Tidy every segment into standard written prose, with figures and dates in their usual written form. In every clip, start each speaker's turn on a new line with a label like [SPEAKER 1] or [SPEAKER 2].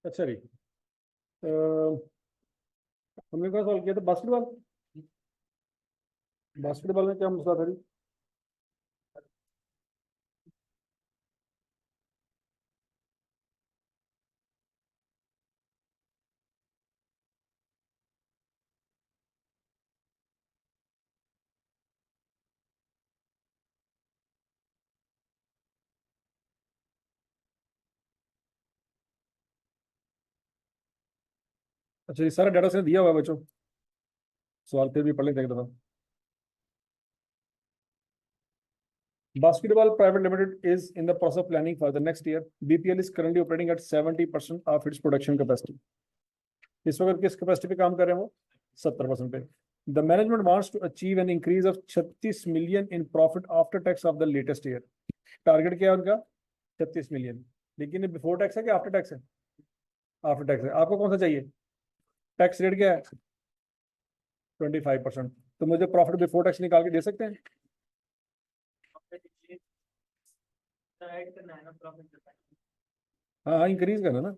[SPEAKER 1] अच्छा जी। हमने कौन सॉल्व किया था? बास्केटबॉल। बास्केटबॉल में क्या मसला था जी? अच्छा, ये सारा डाटा से दिया हुआ है बच्चों। सवाल फिर भी पढ़ लेते हैं एक दफा। Basketball Private Limited is in the process of planning for the next year. BPL is currently operating at 70% of its production capacity. इस वक्त किस कैपेसिटी पे काम कर रहे हैं वो? 70% पे। The management wants to achieve an increase of 36 million in profit after tax of the latest year. Target क्या है उनका? 36 मिलियन। लेकिन ये बिफोर टैक्स है कि आफ्टर टैक्स है? आफ्टर टैक्स है। आपको कौन सा चाहिए? टैक्स रेट क्या है? 25%। तो मुझे प्रॉफिट बिफोर टैक्स निकाल के दे सकते हैं? हाँ हाँ, इंक्रीज करना ना।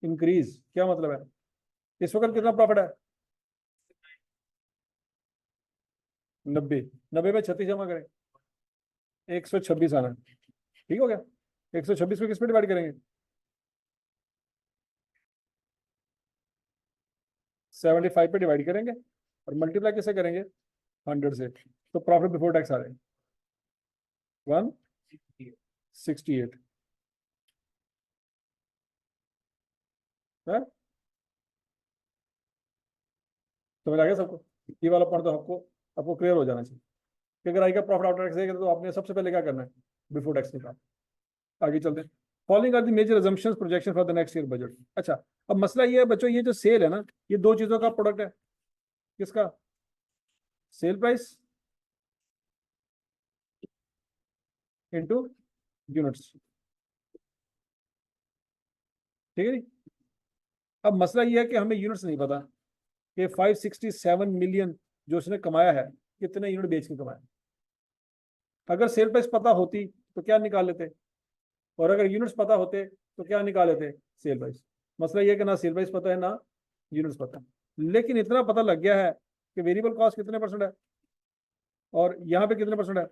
[SPEAKER 1] इंक्रीज क्या मतलब है? इस वक्त कितना प्रॉफिट है? 90। 90 में 36 जमा करें, 126 आना। ठीक हो गया। 126 को किस पे डिवाइड करेंगे? 75 पे डिवाइड करेंगे और मल्टीप्लाई किससे करेंगे? 100 से। तो प्रॉफिट बिफोर टैक्स आ रहे हैं 168 है। समझ आ गया सबको? ये वाला पॉइंट तो आपको आपको क्लियर हो जाना चाहिए कि अगर आई का प्रॉफिट आफ्टर टैक्स देगा तो आपने सबसे पहले क्या करना है? बिफोर टैक्स निकाल। आगे चलते हैं। Following are the major assumptions projection for the next year budget. अच्छा, अब मसला ये है बच्चों, ये जो सेल है ना, ये दो चीजों का प्रोडक्ट है। किसका? Sale price into units. ठीक है जी। अब मसला ये है कि हमें यूनिट्स नहीं पता कि 567 मिलियन जो उसने कमाया है, कितने यूनिट बेच के कमाया। अगर सेल प्राइस पता होती तो क्या निकाल लेते, और अगर यूनिट्स पता होते तो क्या निकाल लेते? Sale price. मसला ये है कि ना सेल प्राइस पता है ना यूनिट्स पता है। लेकिन इतना पता लग गया है कि वेरिएबल कॉस्ट कितने परसेंट है और यहाँ पे कितने परसेंट है।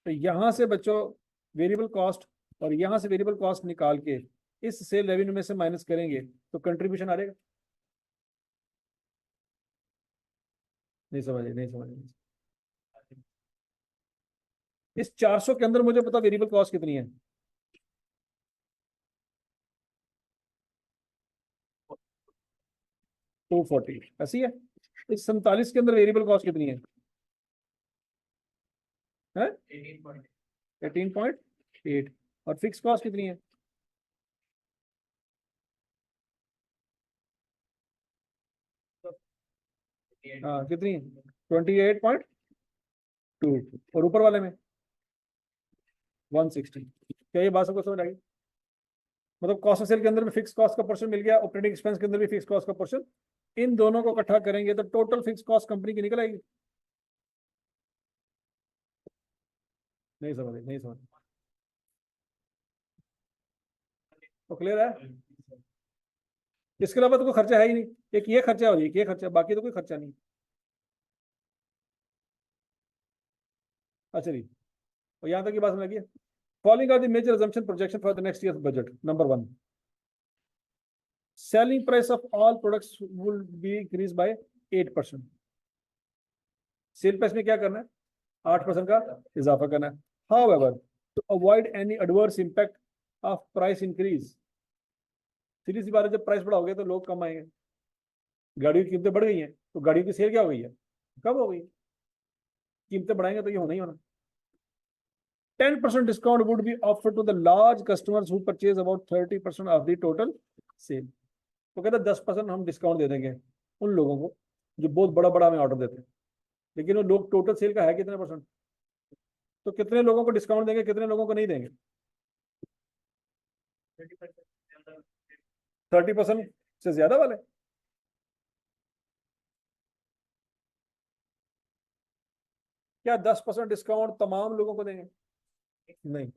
[SPEAKER 1] तो यहाँ से बच्चों वेरिएबल कॉस्ट और यहाँ से वेरिएबल कॉस्ट निकाल के इस सेल रेवेन्यू में से माइनस करेंगे तो कंट्रीब्यूशन आ जाएगा। नहीं समझे? नहीं समझे? इस 400 के अंदर मुझे पता वेरिएबल कॉस्ट कितनी है? 240 ऐसी है। इस 47 के अंदर वेरिएबल कॉस्ट कितनी है? 18.8। और फिक्स कॉस्ट कितनी है? हाँ कितनी है? 28.2। और ऊपर वाले में 160। क्या ये बात सबको समझ आई? मतलब कॉस्ट ऑफ सेल के अंदर भी फिक्स कॉस्ट का पोर्शन मिल गया, ऑपरेटिंग एक्सपेंस के अंदर भी फिक्स कॉस्ट का पोर्शन। इन दोनों को इकट्ठा करेंगे तो टोटल फिक्स कॉस्ट कंपनी की निकल आएगी। नहीं समझ? नहीं समझ? तो क्लियर है? इसके अलावा तो कोई खर्चा है ही नहीं। एक ये खर्चा और एक ये खर्चा, बाकी तो कोई खर्चा नहीं। अच्छा जी, और यहाँ तक की बात समझ लगी। Following are the major assumption projection for the next year's budget. Number 1, selling price of all products will be increased by 8%. Sale price में क्या करना है? 8% का इजाफा करना है। However, to avoid any adverse impact of price increase, सीधी सी बात है, जब प्राइस बढ़ाओगे तो लोग कम आएंगे। गाड़ियों की कीमतें बढ़ गई हैं तो गाड़ियों की सेल क्या हो गई है? कम हो गई। कीमतें बढ़ाएंगे तो ये होना ही होना। 10% discount would be offered to the large customers who purchase about 30% of the total sale. तो कहते हैं 10% हम डिस्काउंट दे देंगे उन लोगों को जो बहुत बड़ा बड़ा हमें ऑर्डर देते हैं। लेकिन वो लोग टोटल सेल का है कितने परसेंट? तो कितने लोगों को डिस्काउंट देंगे, कितने लोगों को नहीं देंगे? 30% से ज्यादा वाले। क्या 10% डिस्काउंट तमाम लोगों को देंगे? नहीं,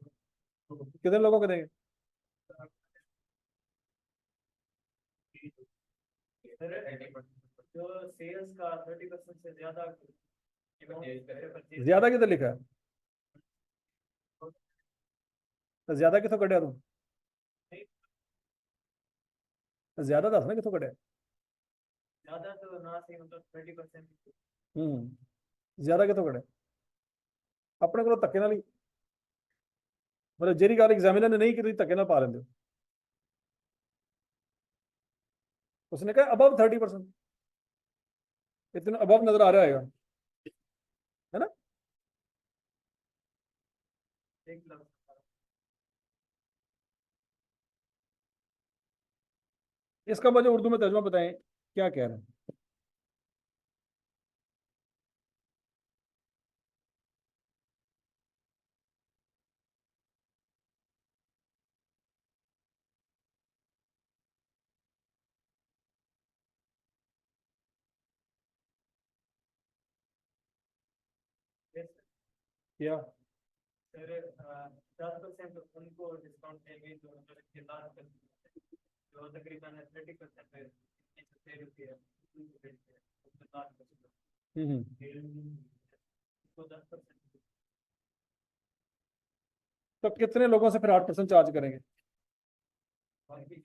[SPEAKER 1] कितने लोगों को देंगे?
[SPEAKER 2] जो सेल्स का 30% से ज्यादा
[SPEAKER 1] ज्यादा किधर लिखा है? तो ज्यादा कितों कटिया तू? तो ज्यादा दस ना कितों कटिया?
[SPEAKER 2] ज्यादा तो ना सही, मतलब 30%।
[SPEAKER 1] ज्यादा कितों कटिया? अपने को धक्के नाल ही, मतलब जेरी गल एग्जामिनर ने नहीं की, धक्के नाल पा लेंगे हो। उसने कहा अबव 30%, इतना अबव नजर आ रहा है ना?
[SPEAKER 2] एक लाख।
[SPEAKER 1] इसका मुझे उर्दू में तर्जुमा बताएं, क्या कह रहे हैं? क्या?
[SPEAKER 2] सर 10% उनको डिस्काउंट देंगे जो मतलब इसके लास्ट कर, जो तकरीबन 30% है, 6 रुपये उसको 10%।
[SPEAKER 1] तो कितने लोगों से फिर 8% चार्ज करेंगे?
[SPEAKER 2] बाकी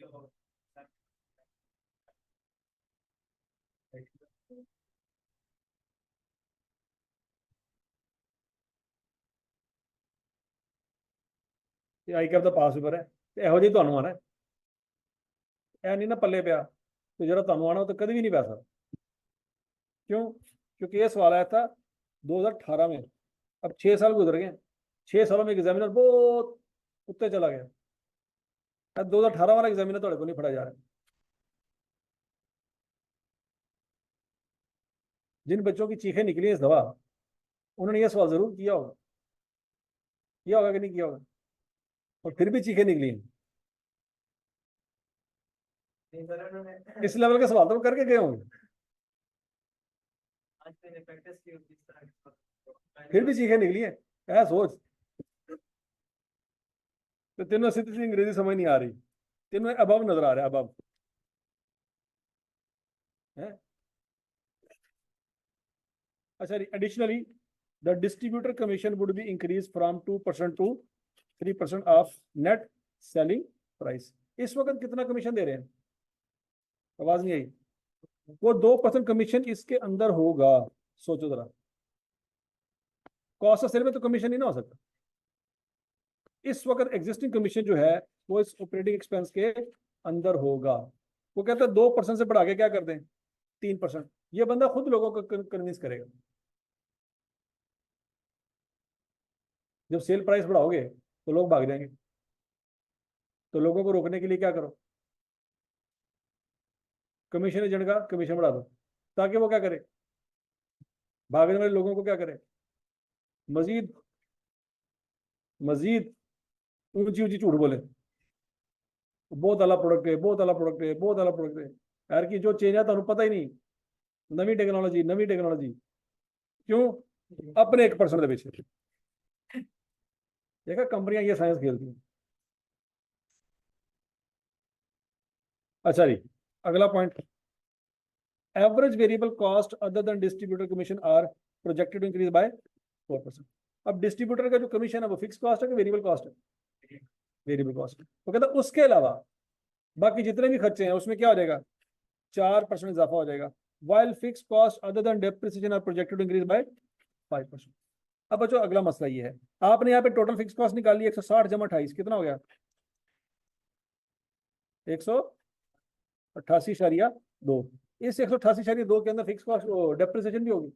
[SPEAKER 2] जो
[SPEAKER 1] आई कैप ਦਾ ਪਾਸ ਪੇਪਰ ਹੈ ਤੇ ਇਹੋ ਜਿਹੀ ਤੁਹਾਨੂੰ ਆਣਾ, ਇਹ नहीं ना पल्ले ਪਿਆ तो जरा ਤੁਹਾਨੂੰ आना, वो तो कभी भी नहीं पै सकता। क्यों? क्योंकि ये सवाल आया था 2018 में, अब 6 साल गुजर गए, 6 सालों में एग्जामिनर बहुत उत्ते चला गया। अब 2018 वाला एग्जामिनर थोड़े को नहीं पढ़ा जा रहा। जिन बच्चों की चीखें निकली इस दफा, उन्होंने ये सवाल जरूर किया होगा कि नहीं किया होगा, और फिर भी चीखें निकली हैं। इस लेवल के सवाल तो वो करके गए होंगे,
[SPEAKER 2] आज मैंने प्रैक्टिस की जिस तरह
[SPEAKER 1] फिर भी चीखें निकली हैं। क्या सोच, तो तेनों सीधी अंग्रेजी समझ नहीं आ रही, तेनों अबव नजर आ रहा है, अबव है। अच्छा, additionally the distributor commission would be increase from 2% to 3% of net selling price. इस वक्त कितना कमीशन दे रहे हैं? आवाज नहीं आई। वो 2% कमीशन इसके अंदर होगा। सोचो जरा, कॉस्ट ऑफ सेल में तो कमीशन नहीं ना हो सकता। इस वक्त एग्जिस्टिंग कमीशन जो है वो इस ऑपरेटिंग एक्सपेंस के अंदर होगा। वो कहता है 2% से बढ़ा के क्या कर दें, 3%। ये बंदा खुद लोगों को कन्विंस करेगा। जब सेल प्राइस बढ़ाओगे तो लोग भाग जाएंगे, तो लोगों को रोकने के लिए क्या करो, कमीशन एजेंट का कमीशन बढ़ा दो, ताकि वो क्या करे, भागने वाले लोगों को क्या करे, मजीद मजीद ऊंची ऊंची झूठ बोले, बहुत अला प्रोडक्ट है, बहुत अला प्रोडक्ट है, बहुत अला प्रोडक्ट है। यार की जो चेंज है तुम पता ही नहीं, नवी टेक्नोलॉजी, नवी टेक्नोलॉजी। क्यों? अपने 1% के पीछे। देखा, कंपनियां ये साइंस खेलती हैं। अच्छा जी, अगला point, average variable cost other than distributor commission are projected to increase by 4%। अब डिस्ट्रीब्यूटर का जो कमीशन है वो फिक्स कॉस्ट है कि वेरिएबल कॉस्ट है? वेरिएबल कॉस्ट है। वो कहता है उसके अलावा बाकी जितने भी खर्चे हैं उसमें क्या हो जाएगा, 4% इजाफा हो जाएगा। While fix cost other than depreciation are projected to increase by 5%। अब बच्चों अगला मसला ये है, आपने यहाँ पे टोटल फिक्स कॉस्ट निकाल ली 160 जमा 28, कितना हो गया? 188.2। इस 188.2 के अंदर फिक्स कॉस्ट डेप्रिसिएशन भी होगी।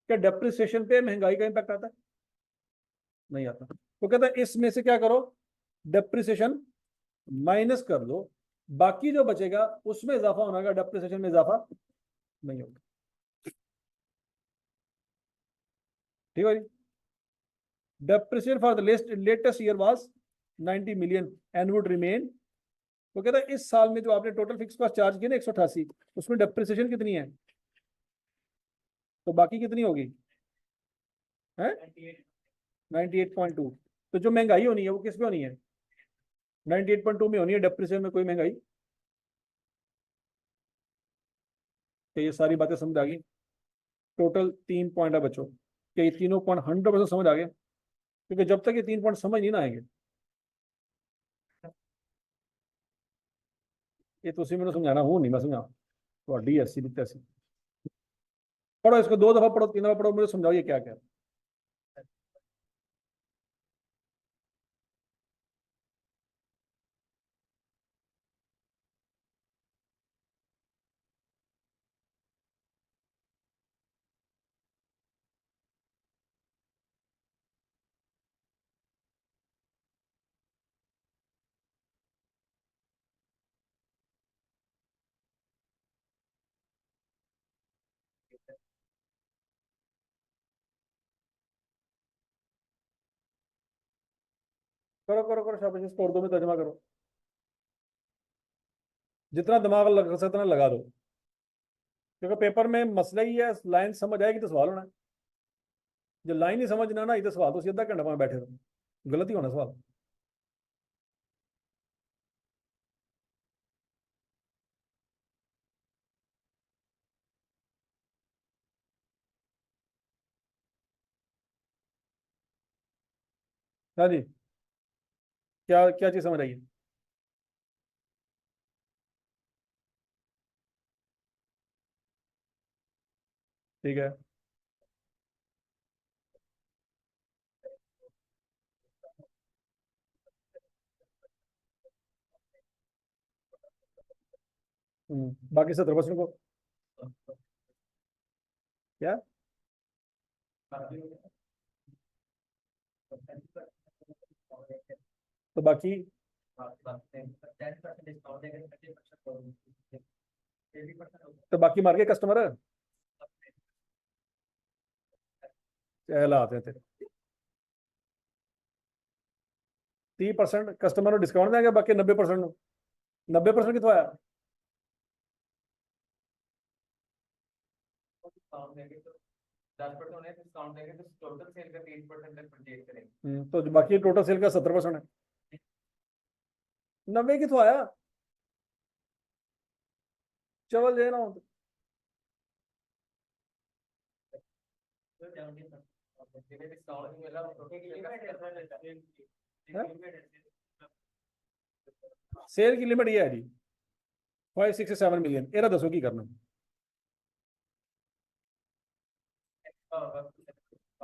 [SPEAKER 1] क्या डेप्रिसिएशन पे महंगाई का इंपैक्ट आता है? नहीं आता। तो कहता है इसमें से क्या करो, डेप्रिसिएशन माइनस कर दो, बाकी जो बचेगा उसमें इजाफा होना, डेप्रिसिएशन में इजाफा नहीं होगा। ठीक है जी। Depreciation for the latest year was 90 million and would remain. तो कहता है इस साल में जो आपने टोटल फिक्स कॉस्ट चार्ज की ना 188, उसमें डेप्रिसिएशन कितनी है, तो बाकी कितनी होगी है? 98.2। तो जो महंगाई होनी है वो किस पे होनी है? 98.2 में होनी है, डेप्रिसिएशन में कोई महंगाई। तो ये सारी बातें समझ आ गई। टोटल 3 पॉइंट है बच्चों, कि ये तीनों पॉइंट 100% समझ आ गए, क्योंकि जब तक ये 3 पॉइंट समझ नहीं ना आएंगे, ये तो उसी में समझाना हूँ नहीं मैं समझा तो डी एस सी लिखते ऐसे। पढ़ो इसको, 2 दफा पढ़ो, 3 दफा पढ़ो, मुझे समझाओ ये क्या क्या है। करो करो करो, शाबाश, इसको उर्दू में तर्जमा करो, जितना दिमाग लग सकता है उतना लगा दो, क्योंकि पेपर में मसला ही है, लाइन समझ आएगी तो सवाल होना है। जो लाइन ही समझ ना आई तो सवाल तो सीधा घंटा में बैठे रहो, गलत ही होना सवाल। हाँ जी, क्या क्या चीज समझ आई है? ठीक है। बाकी 70% को क्या? तो बाकी, तो बाकी मार के कस्टमर चलाते थे। 30% कस्टमर को डिस्काउंट देंगे, बाकी 90%, 90% कितना आया? तो जो बाकी टोटल सेल का 70% है, 90 कितना आया? चवल लेना हो तो सेल की लिमिट ये है जी, 567 मिलियन। एरा दसो की करना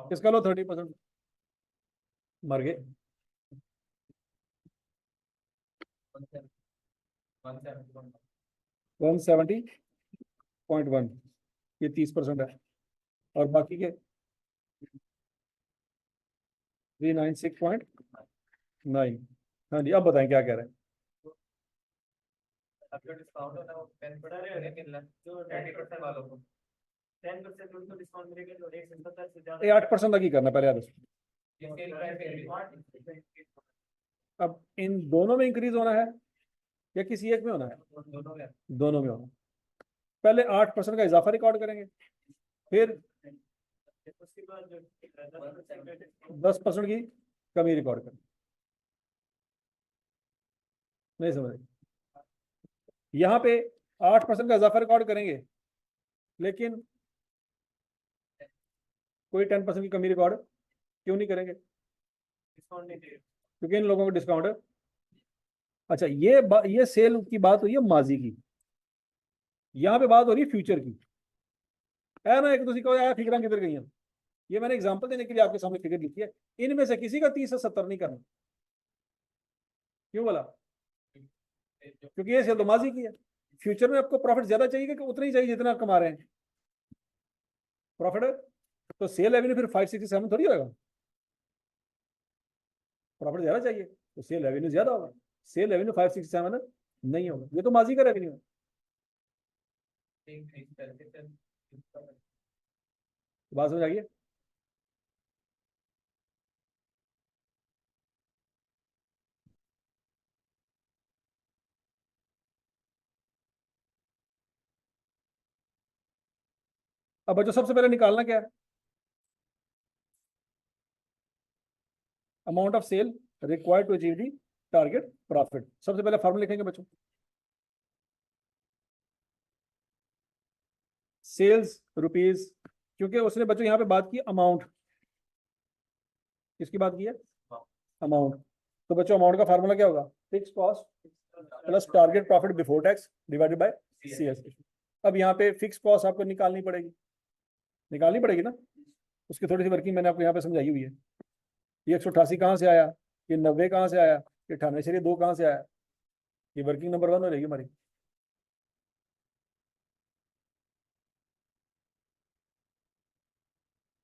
[SPEAKER 1] किसका? लो 30%, मर गए। 170.1, ये 30% है, और बाकी के 396.9। हाँ जी, अब बताएं क्या कह रहे हैं?
[SPEAKER 2] आपका डिस्काउंट होना वो 10% होने मिलना जो 30% वालों को 10% उनको डिस्काउंट मिलेगा जो 170 से ज्यादा।
[SPEAKER 1] ये 8% तक ही करना पहले याद रखो।
[SPEAKER 2] ये सेल प्राइस
[SPEAKER 1] अब इन दोनों में इंक्रीज होना है या किसी एक में होना है?
[SPEAKER 2] दोनों में
[SPEAKER 1] दोनों में होना। पहले 8% का इजाफा रिकॉर्ड करेंगे, फिर
[SPEAKER 2] उसके बाद जो 10%
[SPEAKER 1] 10% की कमी रिकॉर्ड करेंगे। नहीं समझ रहे? यहाँ पे 8% का इजाफा रिकॉर्ड करेंगे, लेकिन कोई 10% की कमी रिकॉर्ड क्यों नहीं करेंगे?
[SPEAKER 2] डिस्काउंट नहीं देगा।
[SPEAKER 1] क्योंकि इन लोगों को डिस्काउंट है। अच्छा, ये सेल की बात हुई है माजी की, यहाँ पे बात हो रही है फ्यूचर की। है ना, एक दूसरी को यार फिक्र किधर गई हैं? ये मैंने एग्जांपल देने के लिए आपके सामने फिगर लिखी है। इनमें से किसी का 30 से 70 नहीं करना। क्यों बोला? क्योंकि ये सेल तो माजी की है। फ्यूचर में आपको प्रॉफिट ज्यादा चाहिए कि उतना ही चाहिए जितना आप कमा रहे हैं? प्रॉफिट है तो सेल रेवेन्यू फिर 567 थोड़ी होगा। प्रॉफिट ज्यादा चाहिए तो सेल रेवेन्यू ज्यादा होगा। सेल रेवेन्यू 567 नहीं होगा, ये तो माजी का रेवेन्यू है। बात समझ आ गई? अब बच्चों सबसे पहले निकालना क्या है? Amount of sale required to achieve the target profit. सबसे पहले फॉर्मूला लिखेंगे बच्चों, सेल्स रुपीज, क्योंकि उसने बच्चों यहाँ पे बात की अमाउंट, किसकी बात की है, अमाउंट। तो बच्चों अमाउंट का फार्मूला क्या होगा, fix cost plus target profit before tax divided by CS. अब यहाँ पे फिक्स कॉस्ट आपको निकालनी पड़ेगी ना, उसकी थोड़ी सी वर्किंग मैंने आपको यहाँ पे समझाई हुई है। ये 188 कहाँ से आया, ये 90 कहाँ से आया, ये 98.2 कहाँ से आया, ये वर्किंग नंबर 1 हो रहेगी हमारी।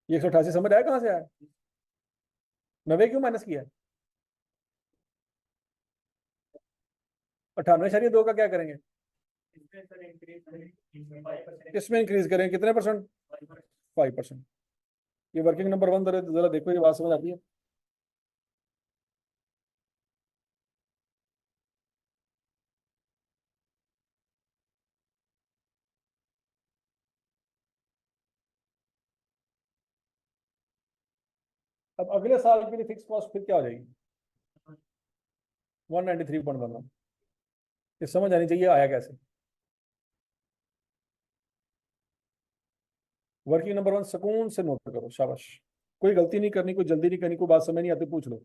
[SPEAKER 1] ये 188 समझ आया कहाँ से आया, 90 क्यों माइनस किया, 98.2 का क्या करेंगे, इसमें इंक्रीज करें कितने परसेंट, 5%। ये वर्किंग नंबर 1 जरा देखो, ये बात समझ आती है। अब अगले साल के लिए फिक्स कॉस्ट फिर क्या हो जाएगी, 193.11। ये समझ आनी चाहिए आया कैसे। वर्किंग नंबर 1 सुकून से नोट करो, शाबाश, कोई गलती नहीं करनी, कोई जल्दी नहीं करनी, कोई बात समझ नहीं आती पूछ लो।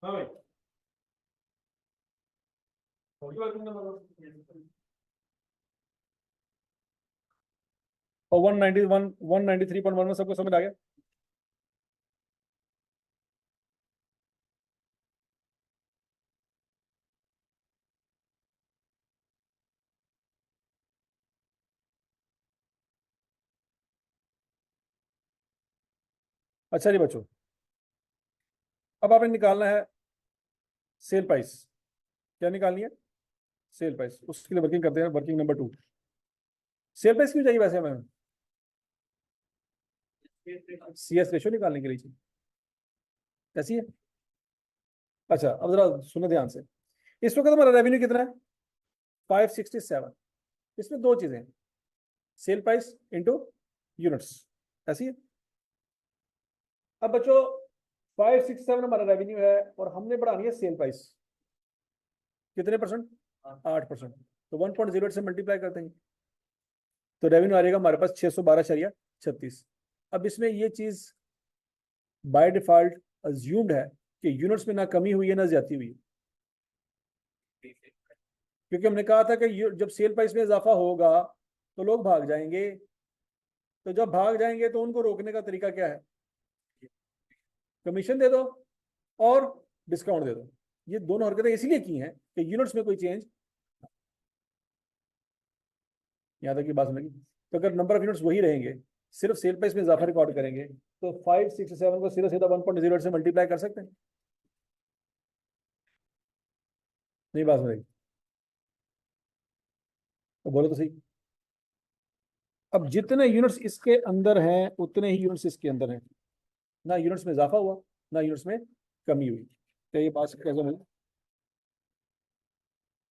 [SPEAKER 1] हाँ भाई, होगी वर्किंग नंबर 1। और 191 193.1 में सबको समझ आ गया। अच्छा जी बच्चों, अब आपने निकालना है सेल प्राइस। क्या निकालनी है, सेल प्राइस। उसके लिए वर्किंग करते हैं, वर्किंग नंबर 2। सेल प्राइस क्यों चाहिए वैसे हमें, सीएस रेशियो निकालने के लिए चाहिए, कैसी है। अच्छा अब जरा सुनो ध्यान से, इस वक्त हमारा रेवेन्यू कितना है, 567। इसमें दो चीजें हैं, सेल प्राइस इंटू यूनिट्स, ऐसी है। अब बच्चों 567 हमारा रेवेन्यू है और हमने बढ़ानी है सेल प्राइस, कितने परसेंट, 8%। तो 1.08 से मल्टीप्लाई कर देंगे तो रेवेन्यू आ जाएगा हमारे पास 612.36। अब इसमें ये चीज बाय डिफॉल्ट अज्यूम्ड है कि यूनिट्स में ना कमी हुई है ना ज्यादा हुई है, क्योंकि हमने कहा था कि जब सेल प्राइस में इजाफा होगा तो लोग भाग जाएंगे, तो जब भाग जाएंगे तो उनको रोकने का तरीका क्या है, कमीशन दे दो और डिस्काउंट दे दो। ये दोनों हरकतें इसलिए की हैं कि यूनिट्स में कोई चेंज, यहां तक की बात समझी। तो अगर नंबर ऑफ यूनिट्स वही रहेंगे, सिर्फ सेल प्राइस में इजाफा रिकॉर्ड करेंगे, तो 567 को सीधा सीधा 1.08 से मल्टीप्लाई कर सकते हैं, नहीं बात समझी, तो बोलो तो सही। अब जितने यूनिट्स इसके अंदर हैं उतने ही यूनिट्स इसके अंदर हैं, ना यूनिट्स में इजाफा हुआ ना यूनिट्स में कमी हुई। तो ये बात कैसे मिली।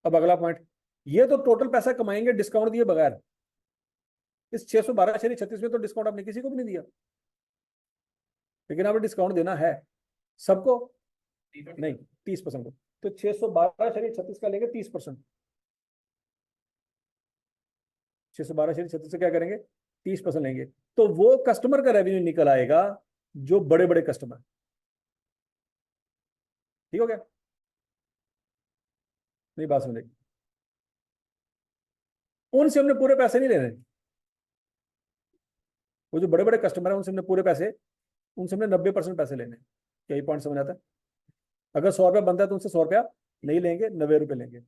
[SPEAKER 1] अब अगला पॉइंट, ये तो टोटल पैसा कमाएंगे डिस्काउंट दिए बगैर। इस 612.36 में तो डिस्काउंट आपने किसी को भी नहीं दिया, लेकिन आपने डिस्काउंट देना है सबको, नहीं 30% को। तो 612.36 का लेंगे 30%, 612.36 से क्या करेंगे, 30% लेंगे। तो वो कस्टमर का रेवेन्यू निकल आएगा जो बड़े बड़े कस्टमर, ठीक हो गया? नहीं, बात समझ, उनसे हमने पूरे पैसे नहीं लेने। वो जो बड़े बड़े कस्टमर है उनसे हमने पूरे पैसे, उनसे हमने 90% पैसे लेने। यही पॉइंट समझ आता है? अगर 100 रुपया बनता है तो उनसे 100 रुपया नहीं लेंगे, 90 रुपये लेंगे।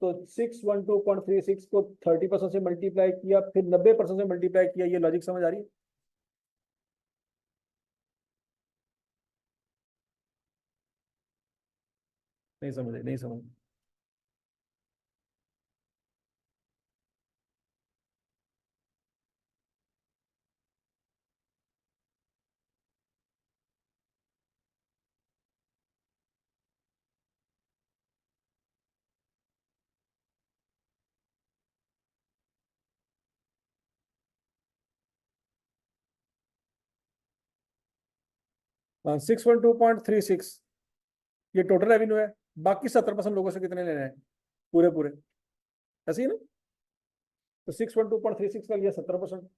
[SPEAKER 1] तो 612.36 को 30% से मल्टीप्लाई किया, फिर 90% से मल्टीप्लाई किया। ये लॉजिक समझ आ रही है? नहीं समझे? नहीं समझ? 612.36 ये टोटल रेवेन्यू है। बाकी 70% लोगों से कितने लेने हैं? पूरे पूरे, ऐसे ही ना? तो 612.36 का लिया 70%।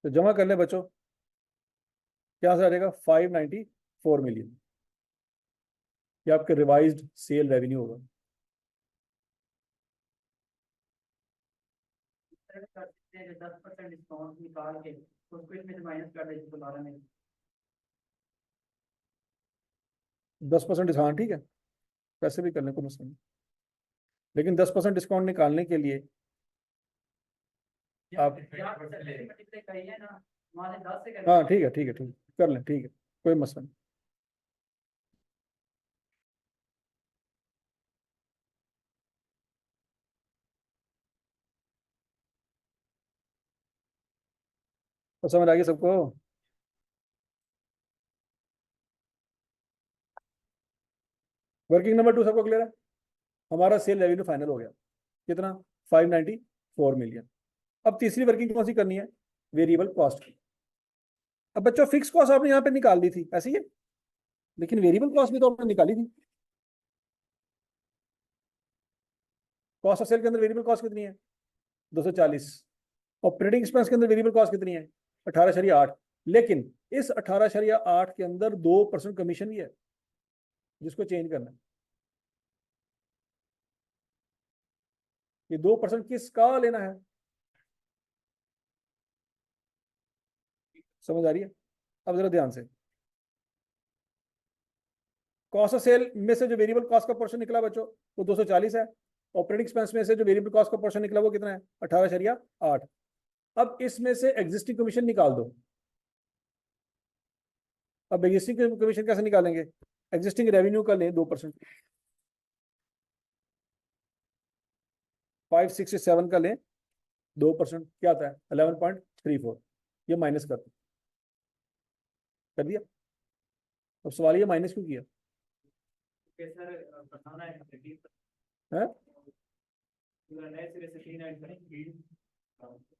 [SPEAKER 1] तो जमा कर ले बच्चों, क्या से आ जाएगा? 594 मिलियन। ये आपके रिवाइज्ड सेल रेवेन्यू होगा।
[SPEAKER 2] 10% डिस्काउंट निकाल के उसको इसमें से माइनस कर देते तो 12 में।
[SPEAKER 1] 10% डिस्काउंट, ठीक है, वैसे भी करने को मसला नहीं, लेकिन 10% डिस्काउंट निकालने के लिए आप,
[SPEAKER 2] कहिए ना, वहाँ से 10 से
[SPEAKER 1] हाँ ठीक है, ठीक है, ठीक है, कर लें, ठीक है, कोई मसला नहीं। तो समझ आ गई सबको? वर्किंग नंबर 2 सबको क्लियर है? हमारा सेल रेवेन्यू फाइनल हो गया, कितना? 594 मिलियन। अब तीसरी वर्किंग कौन सी करनी है? वेरिएबल कॉस्ट की। अब बच्चों फिक्स कॉस्ट आपने यहाँ पे निकाल दी थी, ऐसी है, लेकिन वेरिएबल कॉस्ट भी तो आपने निकाली थी। कॉस्ट ऑफ सेल के अंदर वेरिएबल कॉस्ट कितनी है? 240। ऑपरेटिंग एक्सपेंस के अंदर वेरिएबल कॉस्ट कितनी है? 18.8। लेकिन इस 18.8 के अंदर 2% कमीशन भी है, जिसको चेंज करना है। ये 2% किसका लेना है? समझ आ रही है? अब जरा ध्यान से, कॉस्ट ऑफ सेल में से जो वेरिएबल कॉस्ट का पोर्शन निकला बच्चों, वो 240 है। ऑपरेटिंग एक्सपेंस में से जो वेरिएबल कॉस्ट का पोर्शन निकला वो कितना है? 18.8। अब इसमें से एग्जिस्टिंग कमीशन निकाल दो। अब एग्जिस्टिंग कमीशन कैसे निकालेंगे? एग्जिस्टिंग रेवेन्यू का लें 2%, 567 का लें 2%, क्या आता है? 11.34। ये माइनस कर दिया। अब सवाल ये माइनस क्यों किया
[SPEAKER 2] सर बताना है
[SPEAKER 1] है?
[SPEAKER 2] पूरा नए सिरे से 3 ऐड करेंगे।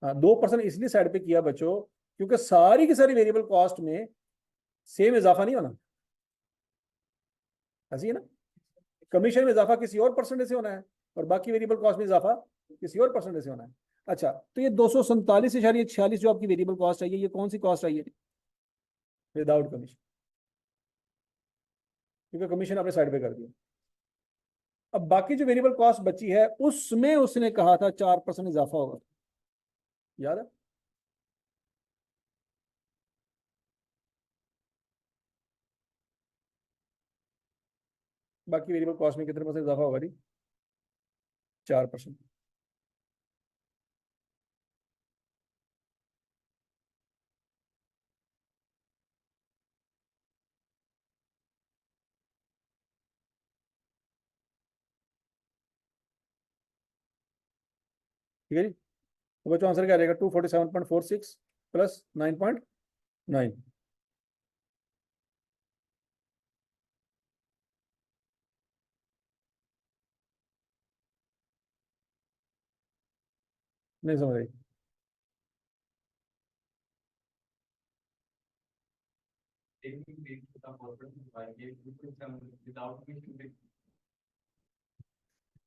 [SPEAKER 1] हाँ, 2% इसलिए साइड पे किया बच्चों, क्योंकि सारी की सारी वेरिएबल कॉस्ट में सेम इजाफा नहीं होना, ऐसी है ना? कमीशन में इजाफा किसी और परसेंटेज से होना है, और बाकी वेरिएबल कॉस्ट में इजाफा किसी और परसेंटेज से होना है। अच्छा, तो ये 247.46 जो आपकी वेरिएबल कॉस्ट आई है, ये कौन सी कॉस्ट आई है? विदाउट कमीशन, क्योंकि कमीशन आपने साइड पे कर दिया। अब बाकी जो वेरिएबल कॉस्ट बची है उसमें उसने कहा था 4% इजाफा होगा, याद है? बाकी वेरिएबल कॉस्ट में कितने परसेंट इजाफा होगा जी? 4%। ठीक है जी? तो बच्चों आंसर क्या रहेगा? 247.46 प्लस 9.9। नहीं समझ आई?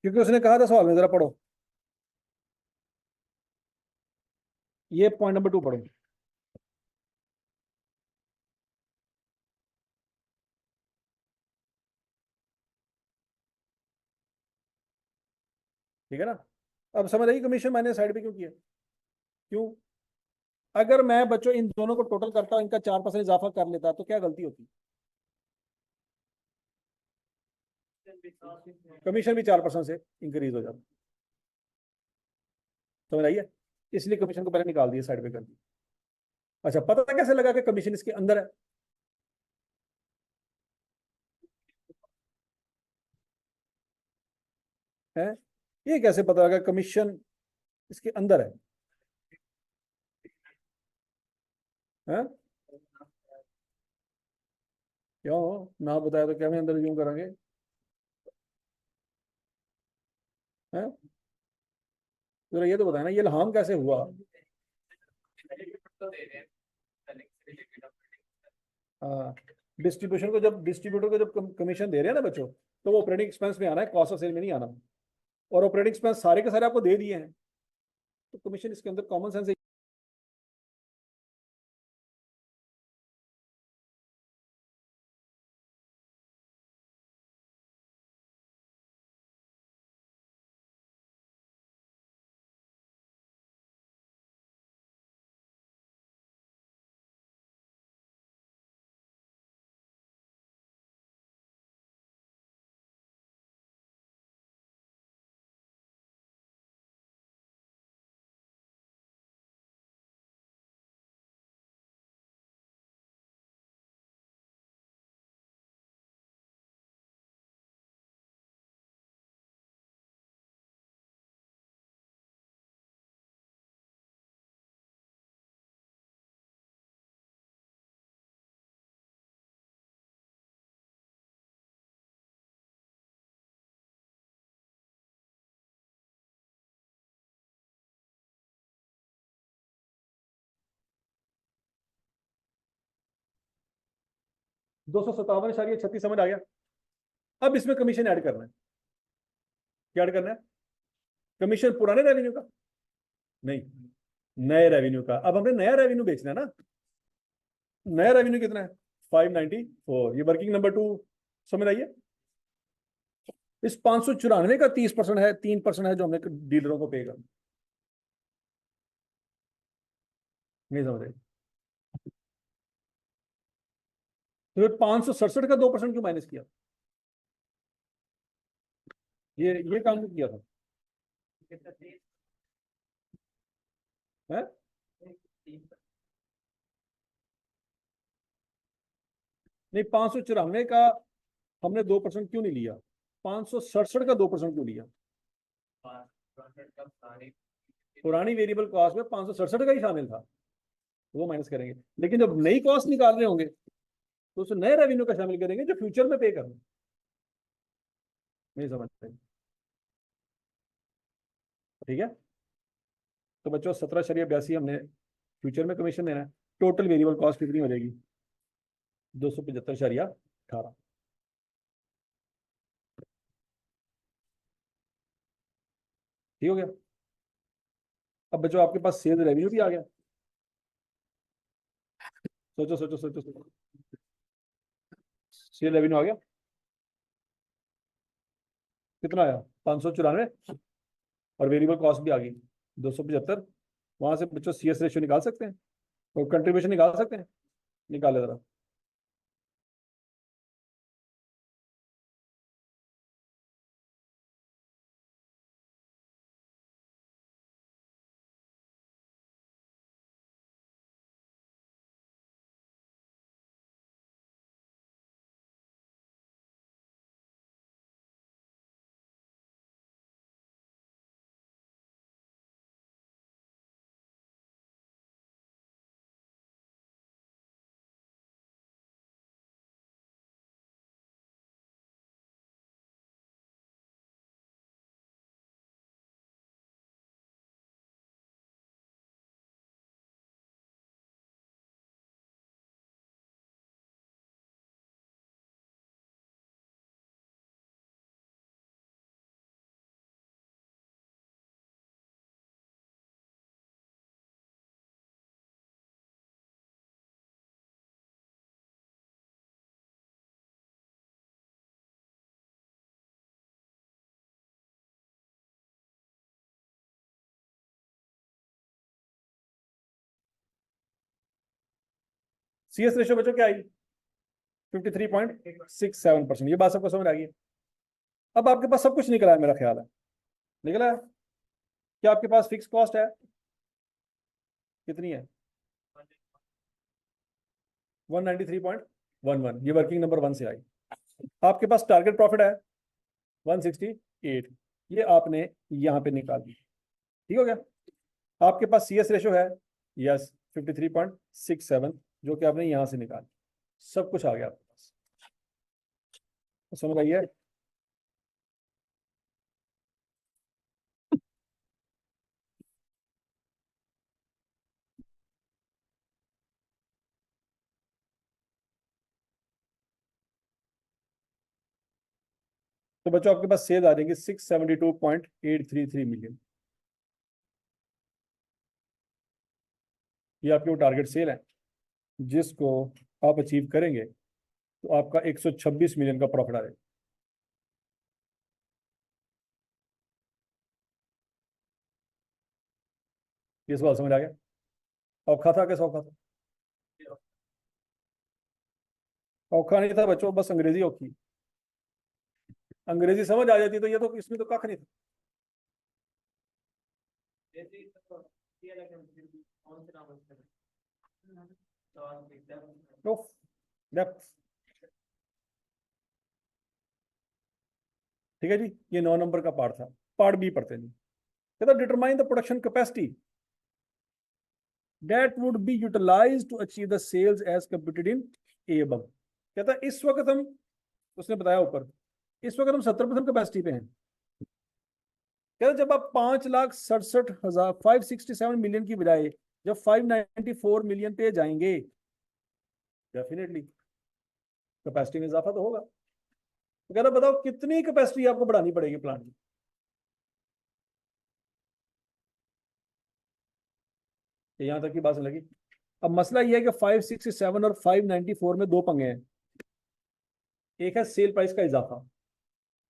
[SPEAKER 1] क्योंकि उसने कहा था सवाल में, जरा पढ़ो ये पॉइंट नंबर 2 पढ़ो। ठीक है ना? अब समझ आई कमीशन मैंने साइड पे क्यों किया? क्यों? अगर मैं बच्चों इन दोनों को टोटल करता हूं, इनका 4% इजाफा कर लेता तो क्या गलती होती? कमीशन भी 4% से इंक्रीज हो जाता। समझ आई है? इसलिए कमीशन को पहले निकाल दिया, साइड पे कर दिया। अच्छा, पता कैसे लगा कि कमीशन इसके अंदर है? है? ये कैसे पता लगा कमीशन इसके अंदर है? क्यों? ना बताया तो क्या मैं अंदर यूं करेंगे? है? जरा ये तो बताया ना, ये इल्हाम कैसे हुआ? हाँ, डिस्ट्रीब्यूशन को जब डिस्ट्रीब्यूटर को जब कमीशन दे रहे हैं ना बच्चों, तो वो ऑपरेटिंग एक्सपेंस में आना है, कॉस्ट ऑफ सेल में नहीं आना। और ऑपरेटिंग एक्सपेंस सारे के सारे आपको दे दिए हैं, तो कमीशन इसके अंदर कॉमन सेंस है। 257.36 समझ आ गया? अब इसमें कमीशन ऐड करना है। क्या ऐड करना है? कमीशन पुराने रेवेन्यू का नहीं, नए रेवेन्यू का। अब हमने नया रेवेन्यू बेचना है ना। नया रेवेन्यू कितना है? 594। ये वर्किंग नंबर 2। समझ आइए? इस 594 का 30% है, 3% है जो हमने डीलरों को पे करना। नहीं समझ आई? तो 567 का 2% क्यों माइनस किया? ये काम क्यों किया था? है? नहीं, 594 का हमने 2% क्यों नहीं लिया? 567 का 2% क्यों लिया? पुरानी वेरिएबल कॉस्ट में 567 का ही शामिल था, वो माइनस करेंगे। लेकिन जब नई कॉस्ट निकाल रहे होंगे तो उसे नए रेवेन्यू का शामिल करेंगे जो फ्यूचर में पे करना। नहीं समझते? ठीक है? तो बच्चों 17.82 हमने फ्यूचर में कमीशन देना है। टोटल वेरिएबल कॉस्ट कितनी हो जाएगी? 275.18। ठीक हो गया? अब बच्चों आपके पास सेल्स रेवेन्यू भी आ गया। सोचो सोचो सोचो सोचो। सेल रेवेन्यू आ गया। कितना आया? 594। और वेरिएबल कॉस्ट भी आ गई 275। वहां से बच्चों CS रेशियो निकाल सकते हैं और कंट्रीब्यूशन निकाल सकते हैं। निकाले जरा। CS रेशियो बच्चों क्या आई? 53.67%। ये बात सबको समझ आ गई है? अब आपके पास सब कुछ निकला है, मेरा ख्याल है निकला है। क्या आपके पास फिक्स कॉस्ट है? कितनी है? 193.11, ये वर्किंग नंबर 1 से आई। आपके पास टारगेट प्रॉफिट है 168, ये आपने यहां पे निकाल दी। ठीक हो गया? आपके पास CS रेशो है, यस 53.67, जो कि आपने यहां से निकाल, सब कुछ आ गया आपके पास। तो समझ आई है? तो बच्चों आपके पास सेल आ जाएंगे 672.833 मिलियन। ये आपकी वो टारगेट सेल है जिसको आप अचीव करेंगे तो आपका 126 मिलियन का प्रॉफिट आ जाएगा। ये सवाल समझ आ गया? औखा था? कैसा औखा था? औखा नहीं था बच्चों, बस अंग्रेजी औखी। अंग्रेजी समझ आ जाती तो ये तो इसमें तो कख नहीं था।
[SPEAKER 2] जैसे तो ये लगे फिर भी कौन से नाम उसका तो आप एकदम
[SPEAKER 1] उफ, डेप्थ। ठीक है जी, ये 9 नंबर का पार्ट था। पार्ट बी पढ़ते हैं जी। कहता determine the production capacity that would be utilized to achieve the sales as computed in A above। कहता इस वक्त हम, उसने बताया ऊपर, इस वक्त हम 70% कैपेसिटी पे हैं। कहता जब आप 5,67,000 567 मिलियन की बजाय जब 594 मिलियन पे जाएंगे, डेफिनेटली कैपेसिटी में इजाफा तो होगा। तो कहता बताओ कितनी कैपेसिटी आपको बढ़ानी पड़ेगी प्लांट की? यहां तक की बात लगी। अब मसला यह है कि 567 और 594 में दो पंगे हैं। एक है सेल प्राइस का इजाफा।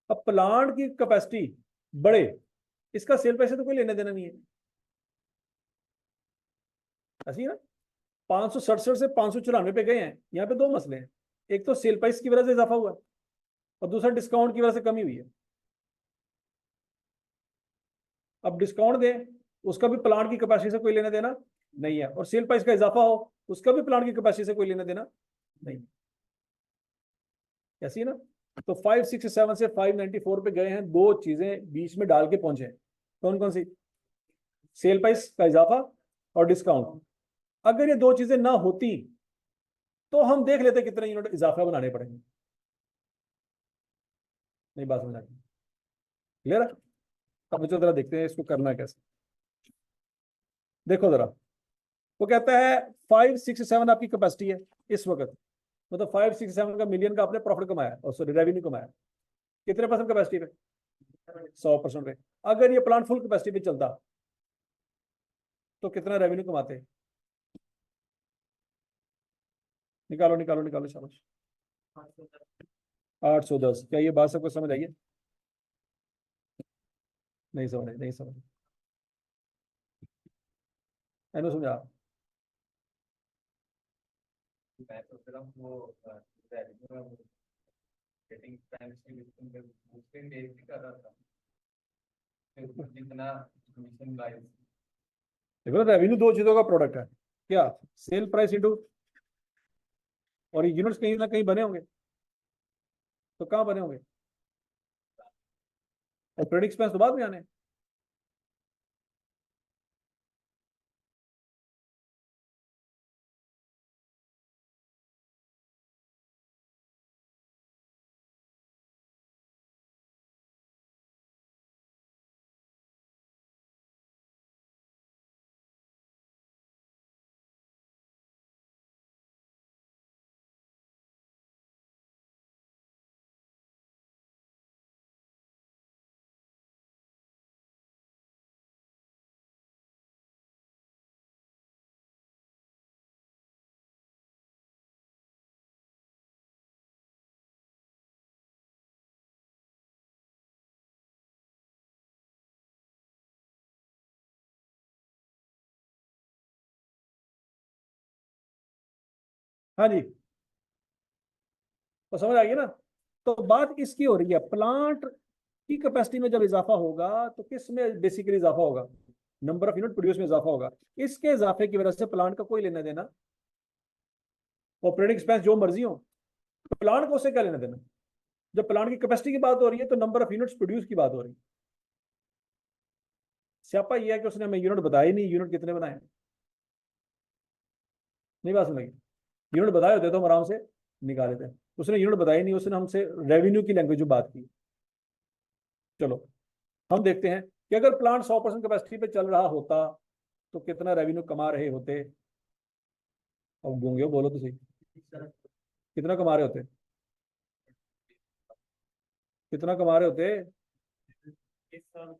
[SPEAKER 1] अब प्लांट की कैपेसिटी बढ़े, इसका सेल प्राइस से तो कोई लेना देना नहीं है, ऐसी है ना। 567 से 594 पे गए हैं, यहाँ पे दो मसले हैं। एक तो सेल प्राइस की वजह से इजाफा हुआ है और दूसरा डिस्काउंट की वजह से कमी हुई है। अब डिस्काउंट दें, उसका भी प्लांट की कैपेसिटी से कोई लेना देना नहीं है, और सेल प्राइस का इजाफा हो, उसका भी प्लांट की कैपेसिटी से कोई लेना देना नहीं। ऐसी है ना। तो 567 से 594 पे गए हैं, दो चीजें बीच में डाल के पहुंचे हैं। कौन कौन सी? सेल प्राइस का इजाफा और डिस्काउंट। अगर ये दो चीजें ना होती तो हम देख लेते कितने यूनिट इजाफा बनाने पड़ेंगे। नहीं बात समझ आ गई? क्लियर है? अब बच्चों जरा देखते हैं इसको करना कैसे। देखो जरा, वो कहता है 567 आपकी कैपेसिटी है इस वक्त, मतलब 567 का मिलियन का आपने प्रॉफिट कमाया और सॉरी रेवेन्यू कमाया। कितने परसेंट कैपेसिटी पे? 100% पे। अगर ये प्लांट फुल कैपेसिटी पे चलता तो कितना रेवेन्यू कमाते? निकालो निकालो निकालो, शाबाश। 810। क्या ये बात सबको समझ आई है? नहीं समझ आई, नहीं समझ। मैंने समझा।
[SPEAKER 2] मैं तो सिर्फ वो सेटिंग टाइम से उसके देख भी कर रहा था जितना कमीशन गाइस
[SPEAKER 1] देखो रेवेन्यू दो चीजों का प्रोडक्ट है। क्या? सेल प्राइस इंटू, और यूनिट्स कहीं ना कहीं बने होंगे, तो कहाँ बने होंगे? ऑपरेटिंग एक्सपेंस तो बाद में आने। हाँ जी, तो समझ आ गई ना। तो बात इसकी हो रही है, प्लांट की कैपेसिटी में जब इजाफा होगा तो किस में बेसिकली इजाफा होगा, नंबर ऑफ यूनिट प्रोड्यूस में इजाफा होगा। इसके इजाफे की वजह से प्लांट का कोई लेना देना, ऑपरेटिंग एक्सपेंस जो मर्जी हो, तो प्लांट को उससे क्या लेना देना। जब प्लांट की कैपेसिटी की बात हो रही है तो नंबर ऑफ यूनिट्स प्रोड्यूस की बात हो रही है। स्यापा यह है कि उसने हमें यूनिट बताया ही नहीं, यूनिट कितने बनाए, नहीं बात समझ। यूनिट बताए होते तो हम आराम से निकाल लेते हैं, उसने यूनिट बताई नहीं, उसने हमसे रेवेन्यू की लैंग्वेज में बात की। चलो हम देखते हैं कि अगर प्लांट 100% कैपेसिटी पे चल रहा होता तो कितना रेवेन्यू कमा रहे होते। अब गूंगे हो, बोलो तो सही, कितना कमा रहे होते, कितना कमा रहे होते।
[SPEAKER 2] इस साल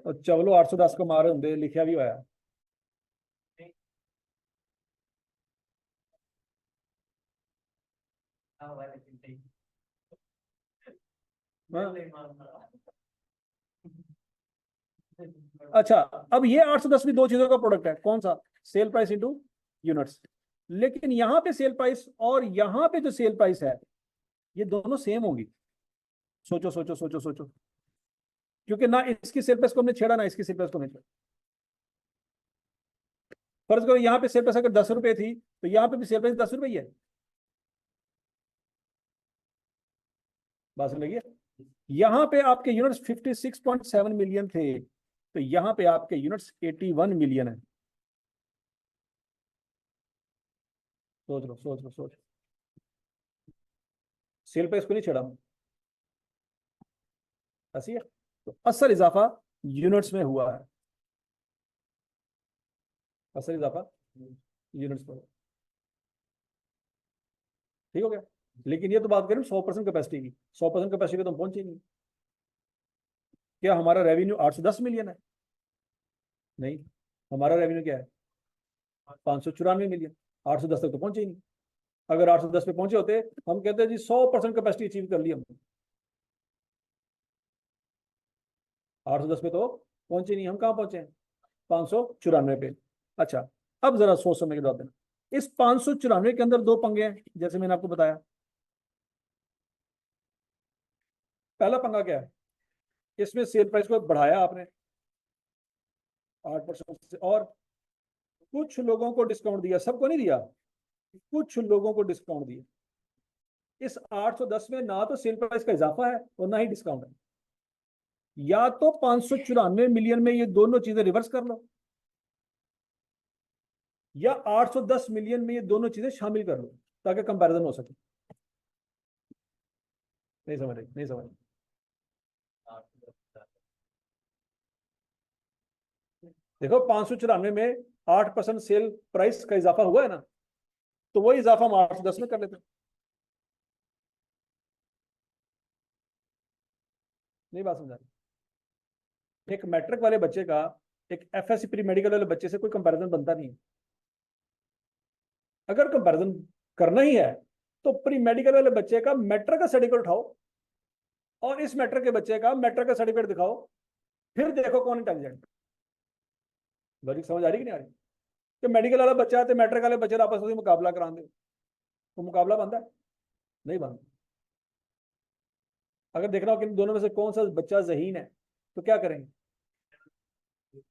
[SPEAKER 1] और चलो 810 कमा रहे होंगे, लिखा भी होया।
[SPEAKER 2] हाँ वाले चिंता ही
[SPEAKER 1] हाँ?
[SPEAKER 2] नहीं मानता।
[SPEAKER 1] अच्छा, अब ये 810 भी दो चीजों का प्रोडक्ट है, कौन सा, सेल प्राइस इंटू यूनिट्स। लेकिन यहां पे सेल प्राइस और यहां पे जो सेल प्राइस है ये दोनों सेम होंगी। सोचो सोचो सोचो सोचो, क्योंकि ना इसकी सेल प्राइस को हमने छेड़ा ना इसकी सेल प्राइस को हमने छेड़ा। फर्ज करो यहाँ पे सेल प्राइस अगर 10 रुपए थी तो यहाँ पे भी सेल प्राइस 10 रुपए ही है। बात लगी है। यहाँ पे आपके यूनिट्स 56.7 मिलियन थे तो यहाँ पे आपके यूनिट्स 81 मिलियन है। सोच लो सोच लो सोच, सेल प्राइस को नहीं छेड़ा ऐसी है। तो असल इजाफा यूनिट्स में हुआ है, असल इजाफा यूनिट्स पर। ठीक हो गया। लेकिन ये तो बात करें 100% कैपेसिटी की, 100% कैपेसिटी पे तो हम पहुंचे नहीं। क्या हमारा रेवेन्यू 810 मिलियन है, नहीं, हमारा रेवेन्यू क्या है 594 मिलियन। 810 तक तो पहुंचे ही नहीं। अगर 810 पे पहुंचे होते हम कहते हैं जी 100% कैपेसिटी अचीव कर ली हमने। 810 पे तो पहुंचे नहीं, हम कहाँ पहुंचे हैं 594 पे। अच्छा, अब जरा सोच समझ के जवाब देना। इस 594 के अंदर दो पंगे हैं जैसे मैंने आपको बताया। पहला पंगा क्या है, इसमें सेल प्राइस को बढ़ाया आपने 8% से, और कुछ लोगों को डिस्काउंट दिया, सबको नहीं दिया, कुछ लोगों को डिस्काउंट दिया। इस 810 में ना तो सेल प्राइस का इजाफा है और ना ही डिस्काउंट है। या तो 594 मिलियन में ये दोनों चीजें रिवर्स कर लो, या 810 मिलियन में ये दोनों चीजें शामिल कर लो ताकि कंपैरिजन हो सके। नहीं समझ रही, नहीं समझ रही। देखो 594 में 8% सेल प्राइस का इजाफा हुआ है ना, तो वही इजाफा हम 810 में कर लेते हैं। नहीं बात समझा रही। एक मैट्रिक वाले बच्चे का एक एफएससी प्री मेडिकल वाले बच्चे से कोई कंपैरिजन बनता नहीं है। अगर कंपैरिजन करना ही है तो प्री मेडिकल वाले बच्चे का मैट्रिक का सर्टिफिकेट उठाओ और इस मैट्रिक के बच्चे का मैट्रिक का सर्टिफिकेट दिखाओ, फिर देखो कौन इंटेलिजेंट। लॉजिक समझ आ रही कि नहीं आ रही। कि मेडिकल वाला बच्चा है तो मैट्रिक वाले बच्चे आपस में मुकाबला करा दे, तो मुकाबला बनता है नहीं बनता। अगर देखना हो कि इन दोनों में से कौन सा बच्चा ज़हीन है तो क्या करेंगे,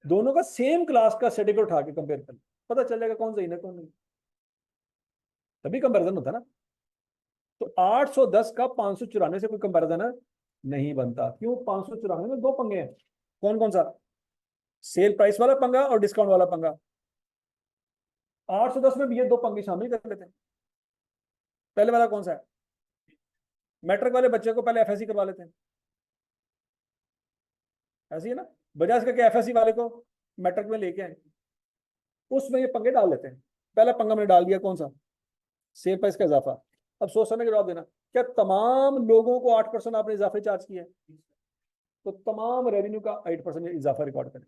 [SPEAKER 1] दोनों का सेम क्लास का सर्टिफिकेट उठा के कंपेयर कर, पता चल जाएगा कौन ज़हीन है कौन नहीं, तभी कंपैरिजन होता है ना। तो 810 का 594 से कोई कंपैरिजन नहीं बनता। क्यों, 594 में दो पंगे हैं, कौन कौन सा, सेल प्राइस वाला पंगा और डिस्काउंट वाला पंगा। 810 में भी ये दो पंगे शामिल कर लेते हैं। पहले वाला कौन सा है, मैट्रिक वाले बच्चे को पहले एफएससी करवा लेते हैं, ऐसी है ना, बजाय इसका एफएससी वाले को मैट्रिक में लेके आए, उसमें ये पंगे डाल लेते हैं। पहला पंगा मैंने डाल दिया कौन सा, सेल प्राइस का इजाफा। अब सोच समझ के जवाब देना, क्या तमाम लोगों को 8% आपने इजाफे चार्ज किया है, तो तमाम रेवेन्यू का 8% इजाफा रिकॉर्ड करें।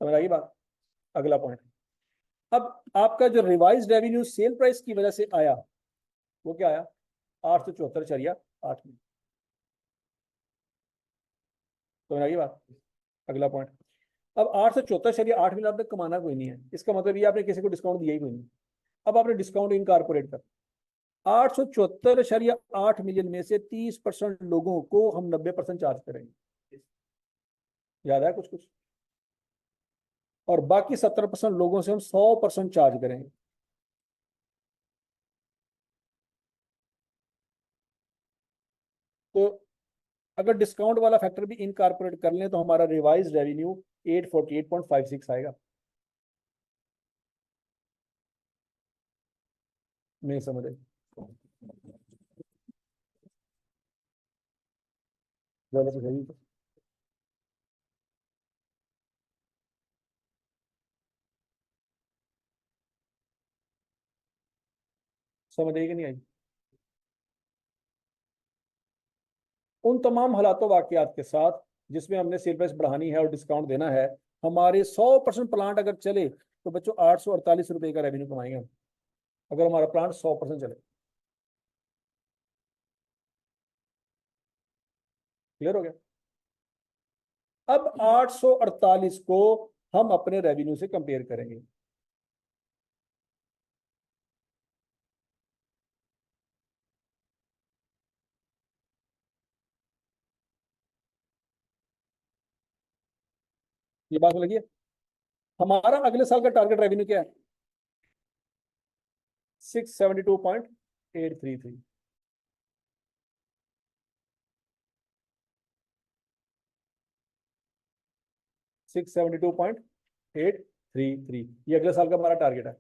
[SPEAKER 1] समझ आई बात। अगला पॉइंट, अब आपका जो रिवाइज रेवेन्यू सेल प्राइस की वजह से आया वो क्या आया, 874.8 में। समझ आई बात। अगला पॉइंट, अब 874.8 मिलियन आपने कमाना कोई नहीं है, इसका मतलब ये आपने किसी को डिस्काउंट दिया ही कोई नहीं। अब आपने डिस्काउंट इनकॉर्पोरेट कर 874.8 मिलियन में से 30% लोगों को हम 90% चार्ज करेंगे, याद है कुछ कुछ, और बाकी 70% लोगों से हम 100% चार्ज करेंगे। तो अगर डिस्काउंट वाला फैक्टर भी इनकॉर्पोरेट कर लें तो हमारा रिवाइज रेवेन्यू 848.56 आएगा। नहीं समझ आई? ज़्यादा तो सही। समझ आई कि नहीं आई? उन तमाम हालातों वाकयात के साथ जिसमें हमने सेल प्राइस बढ़ानी है और डिस्काउंट देना है, हमारे 100% प्लांट अगर चले तो बच्चों 848 रुपए का रेवेन्यू कमाएंगे हम, अगर हमारा प्लांट 100% चले। क्लियर हो गया? अब 848 को हम अपने रेवेन्यू से कंपेयर करेंगे। ये बात लगी है? हमारा अगले साल का टारगेट रेवेन्यू क्या है? 672.833। 672.833 ये अगले साल का हमारा टारगेट है।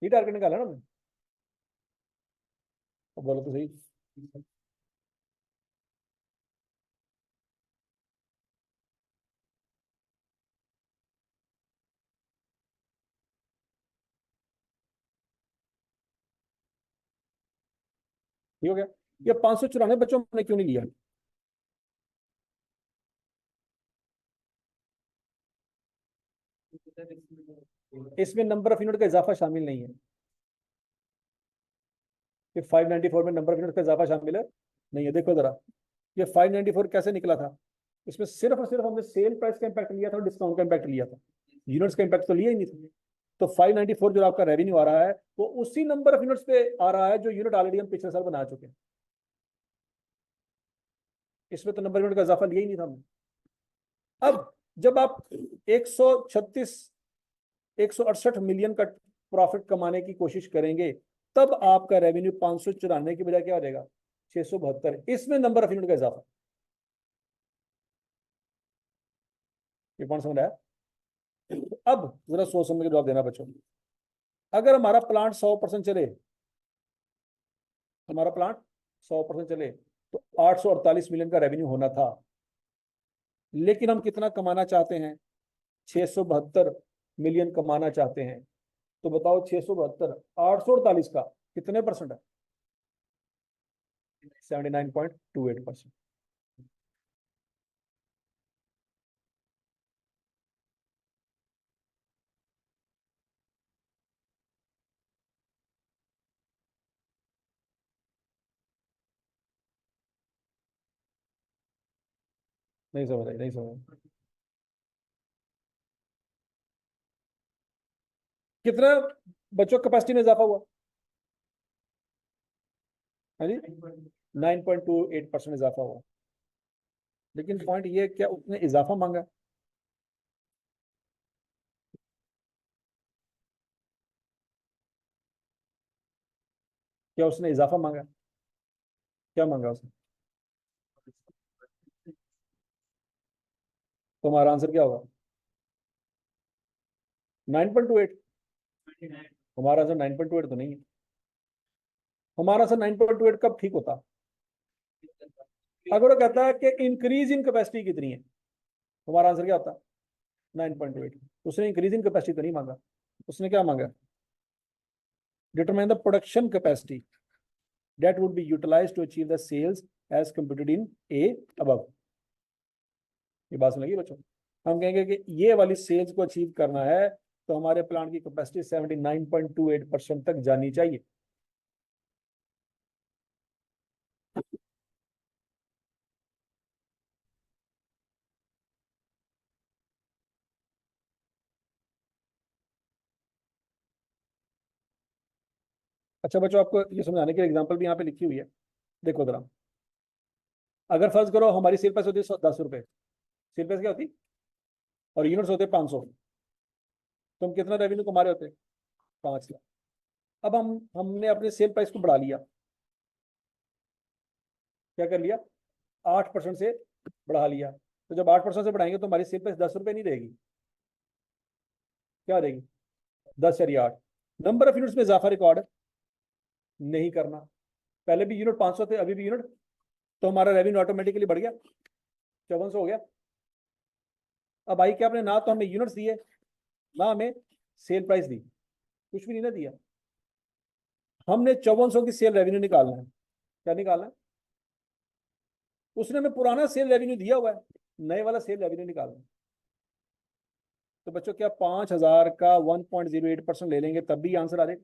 [SPEAKER 1] ये टारगेट निकाला ना हमने? तो बोलो तो सही। ठीक हो गया? ये 594 बच्चों ने क्यों नहीं लिया? इसमें नंबर ऑफ यूनिट का इजाफा शामिल नहीं है कि 594 में नंबर ऑफ यूनिट का इजाफा शामिल है नहीं है। देखो जरा, ये 594 कैसे निकला था? इसमें सिर्फ और सिर्फ हमने सेल प्राइस का इम्पैक्ट लिया था और डिस्काउंट का इम्पैक्ट लिया था, यूनिट्स का इम्पैक्ट तो लिया ही नहीं था। तो 594 जो आपका रेवेन्यू आ रहा है वो उसी नंबर ऑफ यूनिट्स पे आ रहा है जो यूनिट ऑलरेडी हम पिछले साल बना चुके हैं। इसमें तो नंबर यूनिट का इजाफा लिया ही नहीं था हमने। अब जब आप 136 168 मिलियन का प्रॉफिट कमाने की कोशिश करेंगे तब आपका रेवेन्यू 594 की बजाय क्या हो जाएगा? 672। इसमें नंबर ऑफ यूनिट का इजाफा। ये कौन समझ आया? अब जरा सोच समझ के जवाब देना बच्चों। अगर हमारा प्लांट 100% चले, हमारा प्लांट 100% चले तो 848 मिलियन का रेवेन्यू होना था, लेकिन हम कितना कमाना चाहते हैं? 672 मिलियन कमाना चाहते हैं। तो बताओ 672 848 का कितने परसेंट है? 79.28%। नहीं समझ आई? नहीं समझ आई? कितना बच्चों कैपेसिटी में इजाफा हुआ? हाँ जी, 9.28% इजाफा हुआ। लेकिन पॉइंट ये, क्या उसने इजाफा मांगा? क्या उसने इजाफा मांगा? क्या मांगा उसने? तो हमारा आंसर क्या होगा? 9.28। हमारा आंसर 9.28 तो नहीं है। हमारा आंसर 9.28 कब ठीक होता? अगर वो कहता है कि इंक्रीज इन कैपेसिटी कितनी है, हमारा आंसर क्या होता? 9.28। उसने इंक्रीज इन कैपेसिटी तो नहीं मांगा, उसने क्या मांगा? Determine the production capacity that would be utilized to achieve the sales as computed in A above। ये बात समझ लगी बच्चों? हम कहेंगे कि ये वाली सेल्स को अचीव करना है तो हमारे प्लांट की कैपेसिटी 79.28% तक जानी चाहिए। अच्छा बच्चों, आपको ये समझाने के एग्जांपल भी यहाँ पे लिखी हुई है, देखो जरा। अगर फर्ज करो हमारी सेल प्राइस होती है 10 रुपए, सेल प्राइस क्या होती, और यूनिट्स होते 500, तो हम कितना रेवेन्यू कमा रहे होते, 5 लाख। अब हमने अपने सेल प्राइस को बढ़ा लिया, क्या कर लिया, 8% से बढ़ा लिया। तो जब 8% से बढ़ाएंगे तो हमारी सेल प्राइस 10 रुपए नहीं रहेगी, क्या रहेगी, 10 या 8। नंबर ऑफ यूनिट्स में इजाफा रिकॉर्ड नहीं करना, पहले भी यूनिट 500 थे, अभी भी यूनिट, तो हमारा रेवेन्यू ऑटोमेटिकली बढ़ गया, 5400 हो गया। अब आई क्या, आपने ना तो हमें यूनिट्स दिए, ना हमें सेल प्राइस दी, कुछ भी नहीं ना दिया। हमने 5400 की सेल रेवेन्यू निकालना है, क्या निकालना है, उसने हमें पुराना सेल रेवेन्यू दिया हुआ है, नए वाला सेल रेवेन्यू निकालना है। तो बच्चों क्या 5000 का 1.08% ले लेंगे तब भी आंसर आ जाएगा?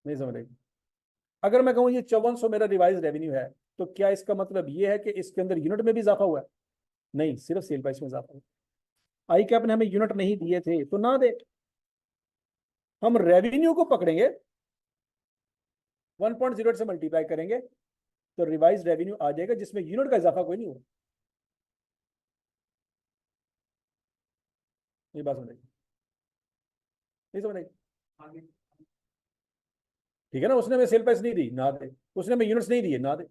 [SPEAKER 1] नहीं समझ रहे। अगर मैं कहूँ ये 5400 मेरा रिवाइज रेवेन्यू है, तो क्या इसका मतलब ये है कि इसके अंदर यूनिट में भी इजाफा हुआ है? नहीं, सिर्फ सेल प्राइस में इजाफा हुआ। आई कैप ने हमें यूनिट नहीं दिए थे तो ना दे, हम रेवेन्यू को पकड़ेंगे, 1.08 से मल्टीप्लाई करेंगे, तो रिवाइज रेवेन्यू आ जाएगा जिसमें यूनिट का इजाफा कोई नहीं हुआ। ये बात समझ नहीं समझ
[SPEAKER 2] आगे
[SPEAKER 1] ठीक है ना, उसने हमें सेल प्राइस नहीं दी, ना दे। उसने हमें यूनिट्स नहीं दिए, ना दे।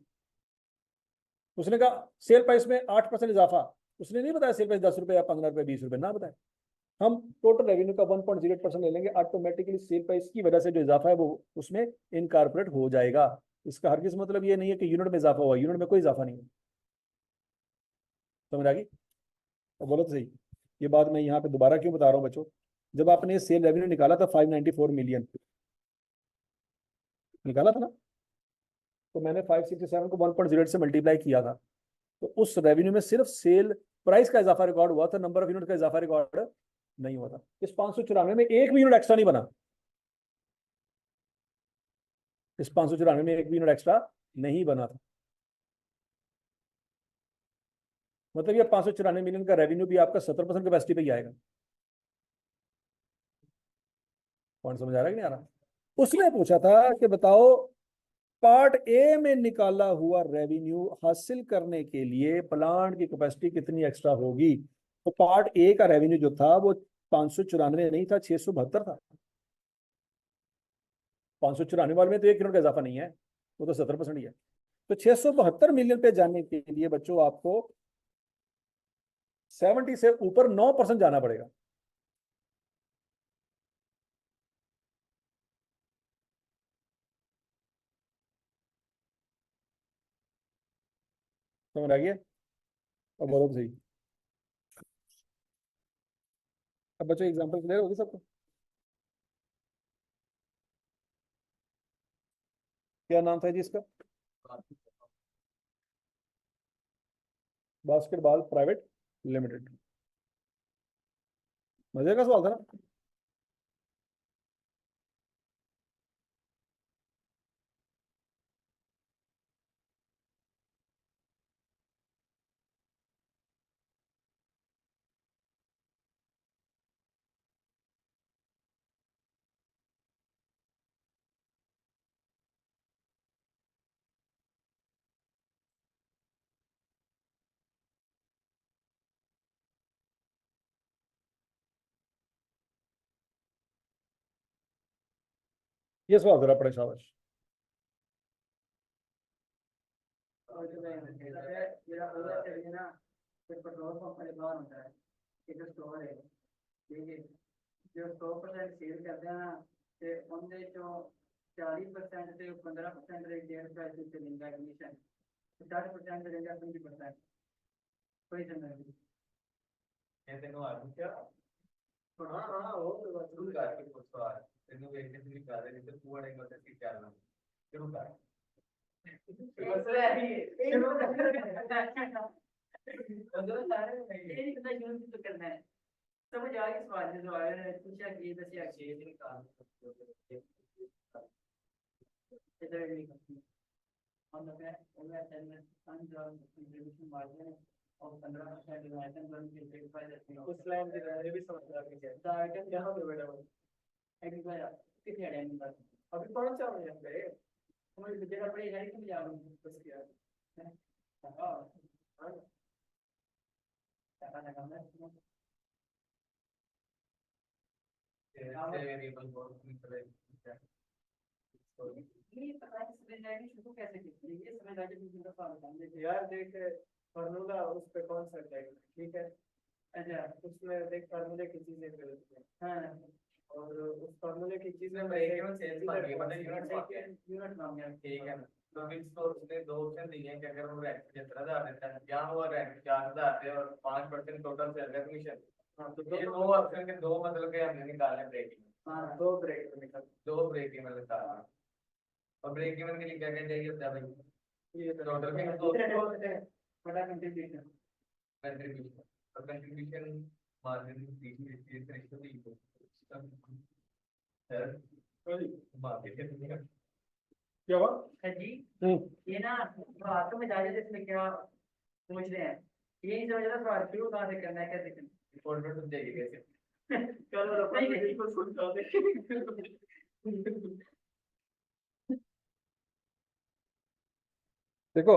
[SPEAKER 1] उसने कहा सेल प्राइस में 8% इजाफा, उसने नहीं बताया सेल प्राइस 10 रुपए या 15 रुपए 20 रुपए, ना बताया। हम टोटल रेवेन्यू का 1.08% ले लेंगे, ऑटोमेटिकली सेल प्राइस की वजह से जो इजाफा है वो उसमें इनकारपोरेट हो जाएगा। इसका हरगिज मतलब ये नहीं है कि यूनिट में इजाफा हुआ, यूनिट में कोई इजाफा नहीं है। समझ आ गई? तो बोलो तो सही, ये बात मैं यहाँ पे दोबारा क्यों बता रहा हूँ बच्चों, जब आपने सेल रेवेन्यू निकाला था 594 मिलियन निकाला था ना, तो मैंने 567 को 1.08 से मल्टीप्लाई किया था, तो उस रेवेन्यू में सिर्फ सेल प्राइस का इजाफा रिकॉर्ड हुआ था, नंबर ऑफ यूनिट का इजाफा रिकॉर्ड नहीं हुआ था। इस 594 में एक भी यूनिट एक्स्ट्रा नहीं बना, इस 594 में एक भी यूनिट एक्स्ट्रा नहीं बना था। मतलब ये 594 मिलियन का रेवेन्यू भी आपका 70% कैपेसिटी पे ही आएगा। पॉइंट समझ आ रहा है कि नहीं आ रहा? उसने पूछा था कि बताओ पार्ट ए में निकाला हुआ रेवेन्यू हासिल करने के लिए प्लांट की कैपेसिटी कितनी एक्स्ट्रा होगी। तो पार्ट ए का रेवेन्यू जो था वो 594 नहीं था, 672 था। 594 वाले में तो एक यूनिट का इजाफा नहीं है, वो तो 70% ही है। तो 672 मिलियन पे जाने के लिए बच्चों आपको 70 से ऊपर 9% जाना पड़ेगा। समझ आ गया? अब बोलो तो सही। अब बच्चों एग्जांपल क्लियर होगी सबको? क्या नाम था जी इसका? Basketball private limited. मजे का सवाल था ना? ये सवाल जरा पड़े शाबाश।
[SPEAKER 2] और जो है मेरा अगला चाहिए ना, फिर पेट्रोल पंप के बाहर होता है, एक स्टोर है, ठीक है, जो 100% सेल करते हैं ना, ते उनके जो 40% से 15% रिटेल प्राइस से मिलता है कमीशन, 60% रहेगा 20%। कोई समझ नहीं। ये तेनों आलू क्या? हाँ हाँ वो तो शुरू करके पूछो आज, तेनों एक दिन भी कर रहे थे पूरा एक बजे की क्या नाम शुरू कर। दूसरे शुरू कर उधर सारे ये कितना शुरू तो करना है, समझ आ गई सवाल जो आया है पूछा कि दस या छह दिन का इधर नहीं हम लोग हैं उनमें 10% जो कंट्रीब्यूशन मार्जिन है और 15% जो आइटम बन के ट्रेड प्राइस रहती है
[SPEAKER 3] उस लाइन की ये भी समझ आ गई है।
[SPEAKER 2] तो आइटम
[SPEAKER 3] यहाँ पे बेटा वो
[SPEAKER 2] एक बार कितनी आइटम पर
[SPEAKER 3] अभी कौन सा हो यहाँ पे
[SPEAKER 2] हमारी जगह पड़ी है कि जा
[SPEAKER 3] बस किया
[SPEAKER 2] हां हां क्या काम है
[SPEAKER 3] वेरिएबल बहुत
[SPEAKER 2] ये पता है समझदारी शुरू कैसे की ये समझदारी की मतलब क्या बता दे
[SPEAKER 3] यार देख फार्मूला उस पे कौन सा है ठीक है।
[SPEAKER 2] अच्छा
[SPEAKER 3] उसमें देख फार्मूले की चीजें गलत है
[SPEAKER 2] हां
[SPEAKER 3] और उस फार्मूले की चीजें
[SPEAKER 4] इसमें ब्रेक इवन सेल्स मांगी है, मतलब यूनिट मांगी है।
[SPEAKER 2] यूनिट नाम है
[SPEAKER 4] ठीक है, तो फिर इसको उसने दो ऑप्शन दिए हैं कि अगर वो रैंक 75,000 देता है या वो रैंक 4,000 है और 5% टोटल सेल कमीशन।
[SPEAKER 3] हाँ तो
[SPEAKER 4] ये दो ऑप्शन के दो मतलब के हमने निकाले ब्रेक इवन,
[SPEAKER 2] हां
[SPEAKER 3] दो ब्रेक निकल
[SPEAKER 4] दो ब्रेक इवन निकाला। और ब्रेक इवन के लिए क्या क्या चाहिए होता है भाई?
[SPEAKER 3] ये
[SPEAKER 4] टोटल में
[SPEAKER 2] बड़ा कंट्रीब्यूशन
[SPEAKER 4] कंट्रीब्यूशन और कंट्रीब्यूशन मार्जिन 30 है मार्केट
[SPEAKER 1] क्या हुआ?
[SPEAKER 2] है जी ये ना बात में जा रहे थे इसमें क्या पूछ रहे हैं ये नहीं समझ रहा सवाल क्यों कहाँ से करना है कैसे करना
[SPEAKER 4] रिपोर्ट में तुम जाइए कैसे
[SPEAKER 2] है
[SPEAKER 3] चलो
[SPEAKER 2] नहीं,
[SPEAKER 3] बिल्कुल सुन जाओ
[SPEAKER 1] देखो,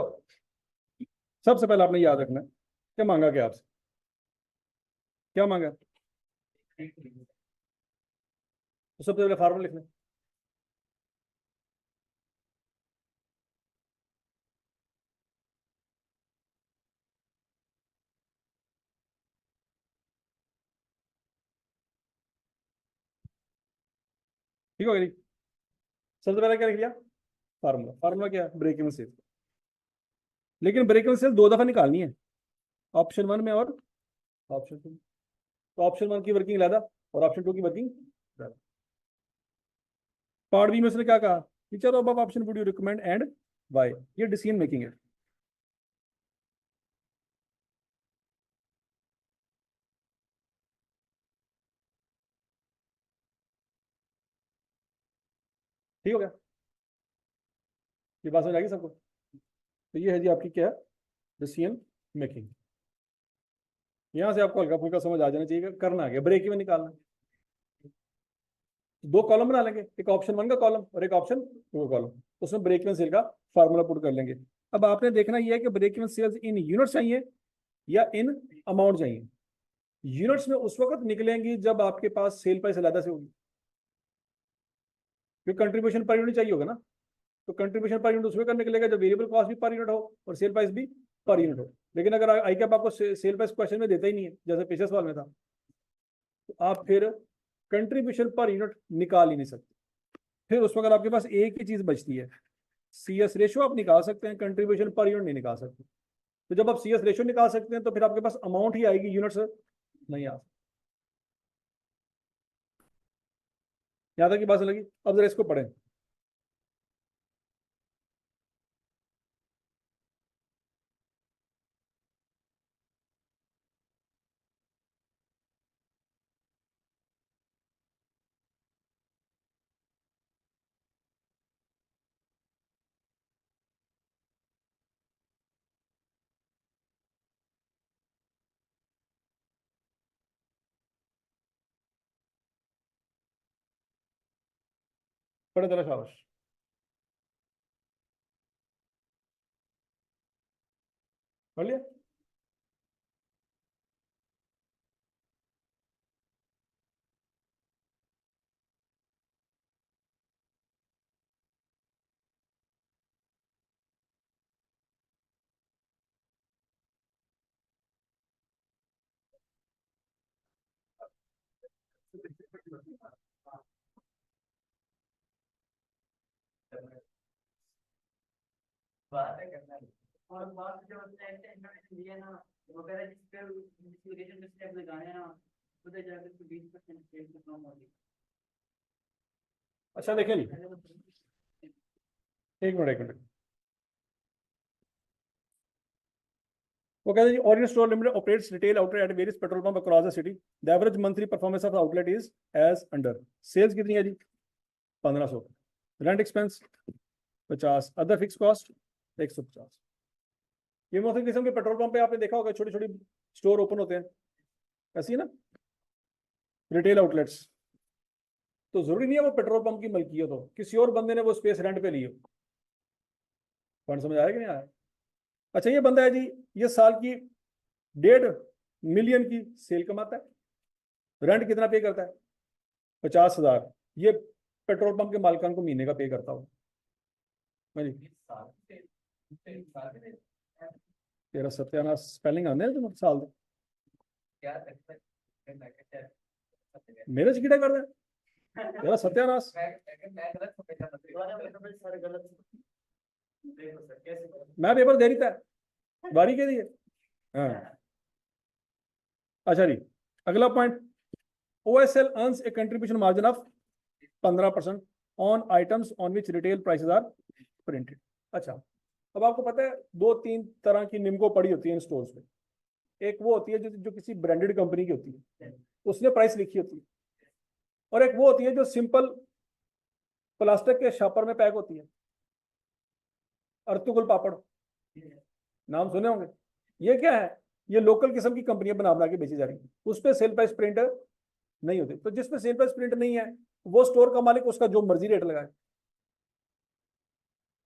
[SPEAKER 1] सबसे पहले आपने याद रखना है क्या मांगा क्या आपसे, क्या मांगा? तो सबसे पहले फार्मूला लिखना है। ठीक हो गया जी? सबसे पहले क्या लिख लिया? फार्मूला। फार्मूला क्या है? Break even sale. लेकिन ब्रेक इवन सेल दो दफा निकालनी है, ऑप्शन 1 में और ऑप्शन 2। तो ऑप्शन 1 की वर्किंग ज्यादा और ऑप्शन 2 की वर्किंग ज्यादा। पार्ट बी में उसने क्या कहा? टीचर अब option would you recommend and why? ये डिसीजन मेकिंग है। ठीक हो गया? ये बात समझ आ गई सबको? तो ये है जी आपकी क्या है? Decision making. यहां से आपको हल्का फुल्का समझ आ जाना चाहिए करना आ गया ब्रेक इवन निकालना। दो कॉलम बना लेंगे, एक ऑप्शन 1 का कॉलम और एक ऑप्शन 2 का कॉलम, उसमें ब्रेक इवन सेल का फार्मूला पुट कर लेंगे। अब आपने देखना यह है कि break even sales in unit चाहिए या इन अमाउंट चाहिए। यूनिट्स में उस वक्त निकलेंगी जब आपके पास सेल प्राइस अलग से होगी, क्योंकि कंट्रीब्यूशन पर यूनिट चाहिए होगा ना। तो कंट्रीब्यूशन पर यूनिट उसमें कर निकलेगा जब वेरिएबल कॉस्ट भी पर यूनिट हो और सेल प्राइस भी पर यूनिट हो। लेकिन अगर आई कैप आपको सेल प्राइस क्वेश्चन में देता ही नहीं है, जैसे पिछले सवाल में था, तो आप फिर कंट्रीब्यूशन पर यूनिट निकाल ही नहीं सकते। फिर उस वक्त आपके पास एक ही चीज बचती है, CS रेशियो आप निकाल सकते हैं, कंट्रीब्यूशन पर यूनिट नहीं निकाल सकते। तो जब आप CS रेशियो निकाल सकते हैं तो फिर आपके पास अमाउंट ही आएगी, यूनिट्स नहीं आ सकते। यहां तक की बात लगी? अब जरा इसको पढ़ें। पढ़े जरा, शाबाश। पढ़ लिया?
[SPEAKER 4] बात है करना है।
[SPEAKER 2] और बात जो होता है इंफॉर्मेशन दिया ना वगैरह जिस पे डिस्क्रिप्शन में स्टेप लगाने हैं ना उधर जाकर तो 20% सेल से कम होगी।
[SPEAKER 1] अच्छा देखें जी, एक मिनट। वो कहते हैं जी Orient Store Limited operates retail outlet at various petrol pump across the city. The average monthly performance of the outlet is as under. Sales कितनी है जी? 1500. Rent expense 50. Other fixed cost 150। ये मुख्तलिफ किस्म के पेट्रोल पंप पे आपने देखा होगा, छोटी छोटी स्टोर ओपन होते हैं, ऐसी है ना, रिटेल आउटलेट्स। तो जरूरी नहीं है वो पेट्रोल पंप की मलकियत हो, किसी और बंदे ने वो स्पेस रेंट पे ली हो। पॉइंट समझ आया कि नहीं आया? अच्छा, ये बंदा है जी, ये साल की 1.5 मिलियन की सेल कमाता है, रेंट कितना पे करता है? 50,000। ये पेट्रोल पंप के मालिकान को महीने का पे करता हो। तेरा सत्यानाश स्पेलिंग आने तुम साल मेरे कीड़ा कर दे तेरा सत्यानाश। मैं पेपर दे रही था बारी के लिए। हाँ, अच्छा जी, अगला point, OSL earns a contribution margin of 15% on items on which retail prices are printed। अच्छा, अब आपको पता है 2-3 तरह की निम्को पड़ी होती है इन स्टोर्स पे। एक वो होती है जो किसी ब्रांडेड कंपनी की होती है, उसने प्राइस लिखी होती है, और एक वो होती है जो सिंपल प्लास्टिक के शॉपर में पैक होती है, अर्तुगुल पापड़, नाम सुने होंगे। ये क्या है? ये लोकल किस्म की कंपनियां बना बना के बेची जा रही है, उस पर सेल प्राइस प्रिंट नहीं होती। तो जिसपे सेल प्राइस प्रिंट नहीं है, वो स्टोर का मालिक उसका जो मर्जी रेट लगाए।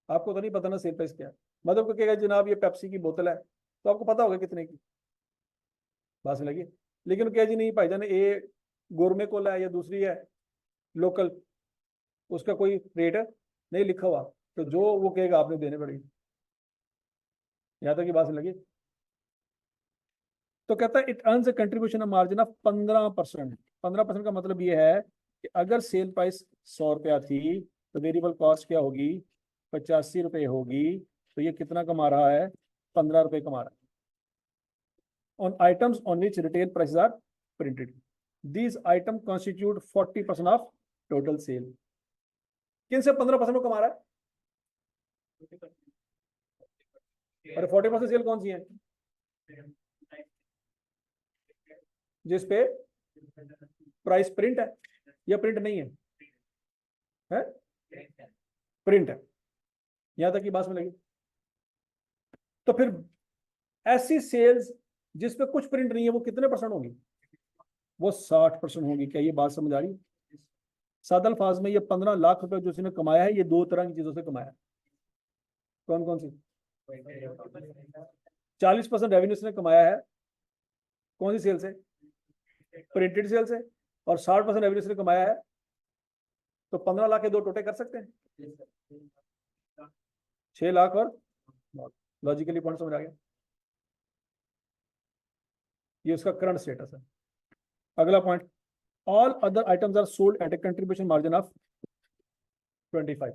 [SPEAKER 1] आपको तो नहीं पता ना सेल प्राइस क्या है, मतलब को कहेगा जनाब ये पेप्सी की बोतल है, तो आपको पता होगा कितने की, बात समझ लगी। लेकिन क्या जी नहीं भाईजान, ये गोरमे कोला है या दूसरी है लोकल, उसका कोई रेट नहीं लिखा हुआ, तो जो वो कहेगा आपने देने पड़ेगी। यहां तक की बात समझ लगी। तो कहता है it earns a contribution margin of 15%। 15% का मतलब ये है कि अगर सेल प्राइस 100 रुपया थी तो वेरिएबल कॉस्ट क्या होगी? 85 रुपये होगी। तो ये कितना कमा रहा है? 15 रुपये कमा रहा है on items on which retail prices are printed. These items constitute 40% of total sale। किन से 15% कमा रहा है? और 40% सेल कौन सी है? जिस पे प्राइस प्रिंट है या प्रिंट नहीं है? है प्रिंट है। यहां तक की बात में लगी। तो फिर ऐसी सेल्स जिस पे कुछ प्रिंट नहीं है वो कितने % होगी? वो 60% होगी। क्या ये बात समझ आ रही है? सादा अल्फाज में ये 15 लाख रुपए जो उसने कमाया है, ये 2 तरह की चीजों से कमाया है। कौन कौन सी? 40% रेवेन्यू उसने कमाया है कौन सी सेल से? प्रिंटेड सेल से। और 60% रेवेन्यू उसने कमाया है, तो 15 लाख के 2 टोटे कर सकते हैं, 6 लाख। और लॉजिकली पॉइंट समझ आ गया? ये उसका करंट स्टेटस है। अगला point, all other items are sold at a contribution margin of 25।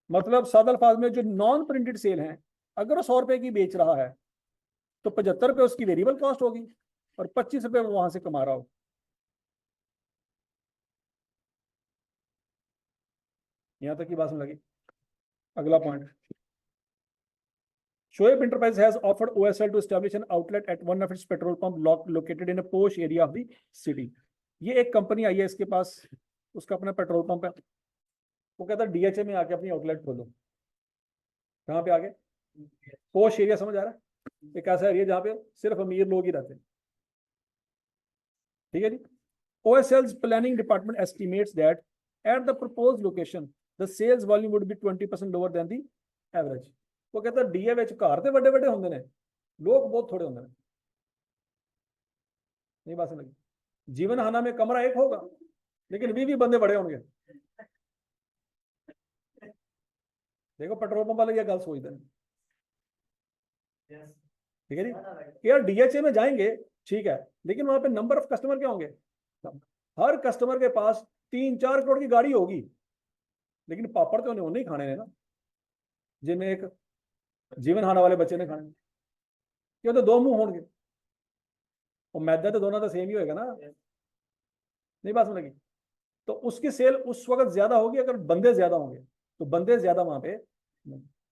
[SPEAKER 1] मतलब सादा अल्फाज में जो नॉन प्रिंटेड सेल है, अगर वो 100 रुपए की बेच रहा है तो 75 रुपए उसकी वेरिएबल कॉस्ट होगी और 25 रुपए वो वहां से कमा रहा हो। यहां तक की बात समझ लगी? अगला point, Shoaib Enterprise has offered OSL to establish an outlet at one of its petrol pump located in a posh area of the city। ये एक कंपनी आई है इसके पास, उसका अपना पेट्रोल पंप है। वो कहता है DHA में आके अपनी आउटलेट खोलो। कहाँ पे आगे? पोश एरिया, समझ आ रहा है? एक ऐसा एरिया जहाँ पे सिर्फ अमीर लोग ही रहते हैं। ठीक है जी। OSL's planning department estimates that at the proposed location the sales volume would be 20% lower than the average। वो कहता है DA विच घर ते बड़े बड़े होंगे ने, लोग बहुत थोड़े होंगे ने। नहीं बात समझ लगी? जीवन हाना में कमरा एक होगा लेकिन 20 बंदे बड़े होंगे। देखो पेट्रोल पंप वाले ये गल सोचते हैं। ठीक है जी। यार DHA में जाएंगे ठीक है, लेकिन वहां पे नंबर ऑफ कस्टमर क्या होंगे? हर कस्टमर के पास 3-4 करोड़ की गाड़ी होगी, लेकिन पापड़ तो उन्हें नहीं खाने ना, जिन्हें एक जीवन हाना वाले बच्चे ने खाने। क्यों? तो 2 मुंह होंगे और मैदा तो दोनों का सेम ही होगा ना। नहीं बात समझ लगी? तो उसकी सेल उस वक्त ज्यादा होगी अगर बंदे ज्यादा होंगे, तो बंदे ज्यादा वहां पे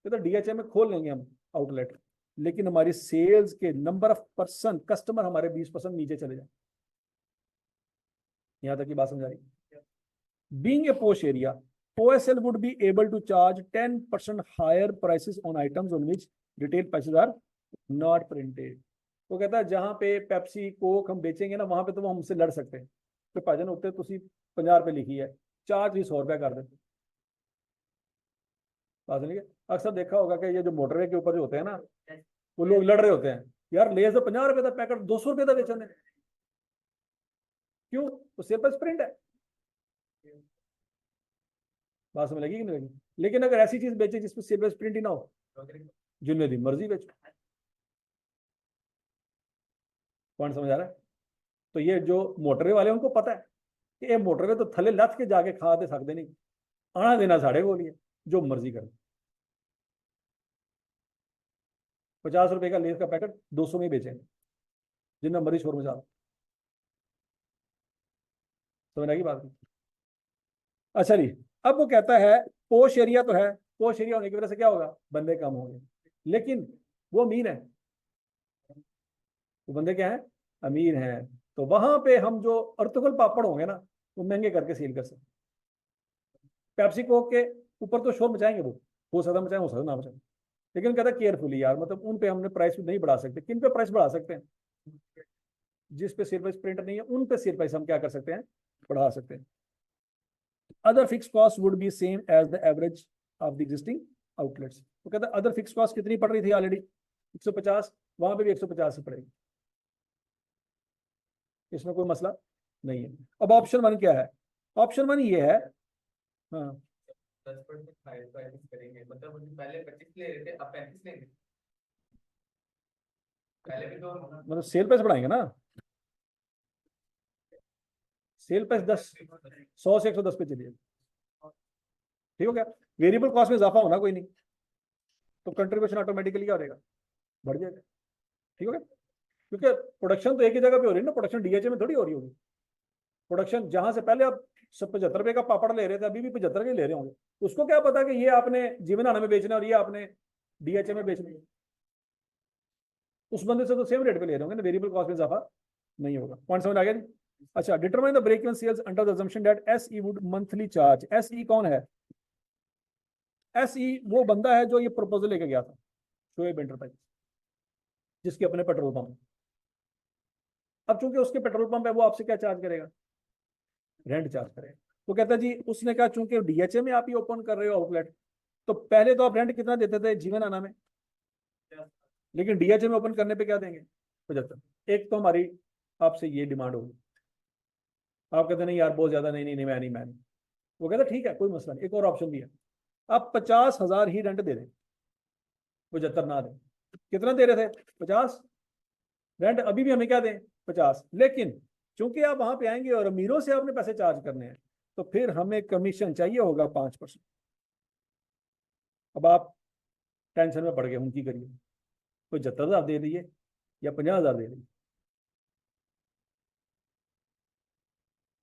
[SPEAKER 1] तो DHA में खोल लेंगे हम आउटलेट, लेकिन हमारी सेल्स के नंबर ऑफ पर्सन कस्टमर हमारे 20% नीचे चले जाए। यहाँ तक की बात समझा रही? Being a posh area, OSL would be able to charge 10% higher prices on items on which retail prices are not printed. वो कहता है जहां पे पेप्सी कोक हम बेचेंगे ना वहां पे तो वो हमसे लड़ सकते हैं तो भाजन उत्ते तुसी 50 रुपए लिखी है, चार्ज भी 100 रुपया कर देते। बात सुनिए, अक्सर देखा होगा कि ये जो मोटरवे के ऊपर जो होते हैं ना वो लोग लड़ रहे होते हैं, यार लेस तो 50 रुपए का पैकेट 200 रुपए का बेचने, क्यों? तो सेल पर प्रिंट है। बात समझ लगी कि नहीं लगी? लेकिन अगर ऐसी चीज बेचे जिसमें सेल पर प्रिंट ही ना हो, जिन्हें दी मर्जी बेचो। पॉइंट समझ आ रहा है? तो ये जो मोटरवे वाले उनको पता है कि ये मोटरवे तो थले लथ के जाके खा दे सकते नहीं, आना देना साढ़े को लिए जो मर्जी कर। 50 रुपए का लेस का पैकेट 200 में बेचेंगे, जितना मर्जी शोर मचा। समझ आएगी बात? अच्छा जी, अब वो कहता है पोश एरिया तो है, पोश एरिया होने की वजह से क्या होगा, बंदे कम होंगे, लेकिन वो अमीर है, वो बंदे क्या है, अमीर हैं, तो वहां पे हम जो अर्तुगल पापड़ होंगे ना वो महंगे करके सेल कर सकते। पेप्सी कोक के ऊपर तो शोर मचाएंगे वो, हो सकता मचाएं हो सकता ना मचाएं, लेकिन कहता है केयरफुली यार, मतलब उन पे हमने प्राइस नहीं बढ़ा सकते। किन पे प्राइस बढ़ा सकते हैं? जिस पे सेल प्राइस प्रिंट नहीं है उन पे सेल प्राइस हम क्या कर सकते हैं, बढ़ा सकते हैं। Other fix cost would be same as the average of the existing outlets. तो कहता है अदर फिक्स कॉस्ट कितनी पड़ रही थी ऑलरेडी, 150, वहां पे भी 150 ही पड़ेगी, इसमें कोई मसला नहीं है। अब ऑप्शन 1 क्या है? ऑप्शन 1 ये है, हाँ
[SPEAKER 4] 10% हायर प्राइस करेंगे, मतलब उनसे पहले 25 ले रहे थे अब 35 लेंगे। पहले भी तो
[SPEAKER 1] मतलब सेल प्राइस बढ़ाएंगे ना, सेल प्राइस 10, 100 से 110 पे चलिए, ठीक हो गया। वेरिएबल कॉस्ट में इजाफा होना कोई नहीं, तो कंट्रीब्यूशन ऑटोमेटिकली क्या हो जाएगा, बढ़ जाएगा, ठीक हो गया। क्योंकि प्रोडक्शन तो एक ही जगह पे हो रही है ना, प्रोडक्शन डीएचए में थोड़ी हो रही होगी। प्रोडक्शन जहां से पहले आप सब 75 रुपए का पापड़ ले रहे थे अभी भी 75 के ले रहे होंगे, उसको क्या पता कि ये आपने जीवनाना में बेचना और ये आपने डीएचए में बेचना, उस बंदे से तो सेम रेट पे ले रहे होंगे ना, वेरिएबल कॉस्ट में इजाफा नहीं होगा। पॉइंट समझ आ गया जी? अच्छा, determine the break even sales under the assumption that SE would monthly charge. SE कौन है? एसई वो बंदा है जो ये प्रपोजल लेके गया था, शोएब एंटरप्राइज, जिसके अपने पेट्रोल पंप। अब चूंकि उसके पेट्रोल पंप है, वो आपसे क्या चार्ज करेगा, रेंट चार्ज करेगा। तो कहता है जी, उसने कहा चूंकि डीएचए में आप ही ओपन कर रहे हो आउटलेट, तो पहले तो आप रेंट कितना देते थे जीवन आना में, लेकिन डीएचए में ओपन करने पे क्या देंगे, 75। एक तो हमारी आपसे ये डिमांड होगी, आप कहते नहीं यार बहुत ज्यादा, नहीं नहीं नहीं मैं नहीं। वो कहता ठीक है कोई मसला नहीं, एक और ऑप्शन भी है, आप 50,000 ही रेंट दे दें, 75 ना दें। कितना दे रहे थे, 50 रेंट, अभी भी हमें क्या दें, 50। लेकिन चूंकि आप वहां पे आएंगे और अमीरों से आपने पैसे चार्ज करने हैं, तो फिर हमें कमीशन चाहिए होगा 5%। अब आप टेंशन में पड़ गए, उनकी करिए, कोई 75,000 दे दीजिए या 50,000 दे दीजिए।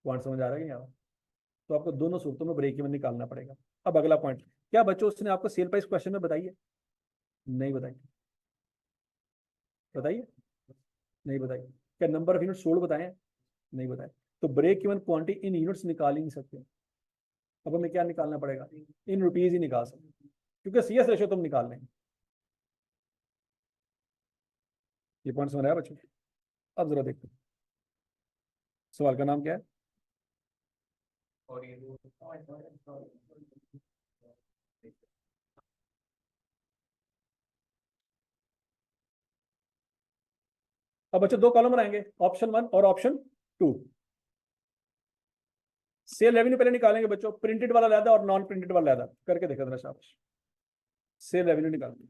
[SPEAKER 1] पॉइंट समझ आ रहा है यहाँ? तो आपको दोनों सूरतों में ब्रेक इवन निकालना पड़ेगा। अब अगला पॉइंट, क्या बच्चों उसने आपको सेल प्राइस क्वेश्चन में बताई है? नहीं बताई, बताइए, नहीं बताई। क्या नंबर ऑफ यूनिट सोल्ड बताए? नहीं बताए। तो break even quantity in units निकाल ही नहीं सकते। अब हमें क्या निकालना पड़ेगा, इन रुपीज ही निकाल सकते, क्योंकि सीएस रेशो तुम निकाल लेंगे। ये पॉइंट समझ आया बच्चों? अब जरा देखते हैं, सवाल का नाम क्या है?
[SPEAKER 4] और ये
[SPEAKER 1] अब बच्चों दो कॉलम बनाएंगे, ऑप्शन 1 और ऑप्शन 2। सेल रेवेन्यू पहले निकालेंगे बच्चों, प्रिंटेड वाला ज्यादा और नॉन प्रिंटेड वाला ज्यादा, करके देखा था शाबाश। सेल रेवेन्यू निकालेंगे।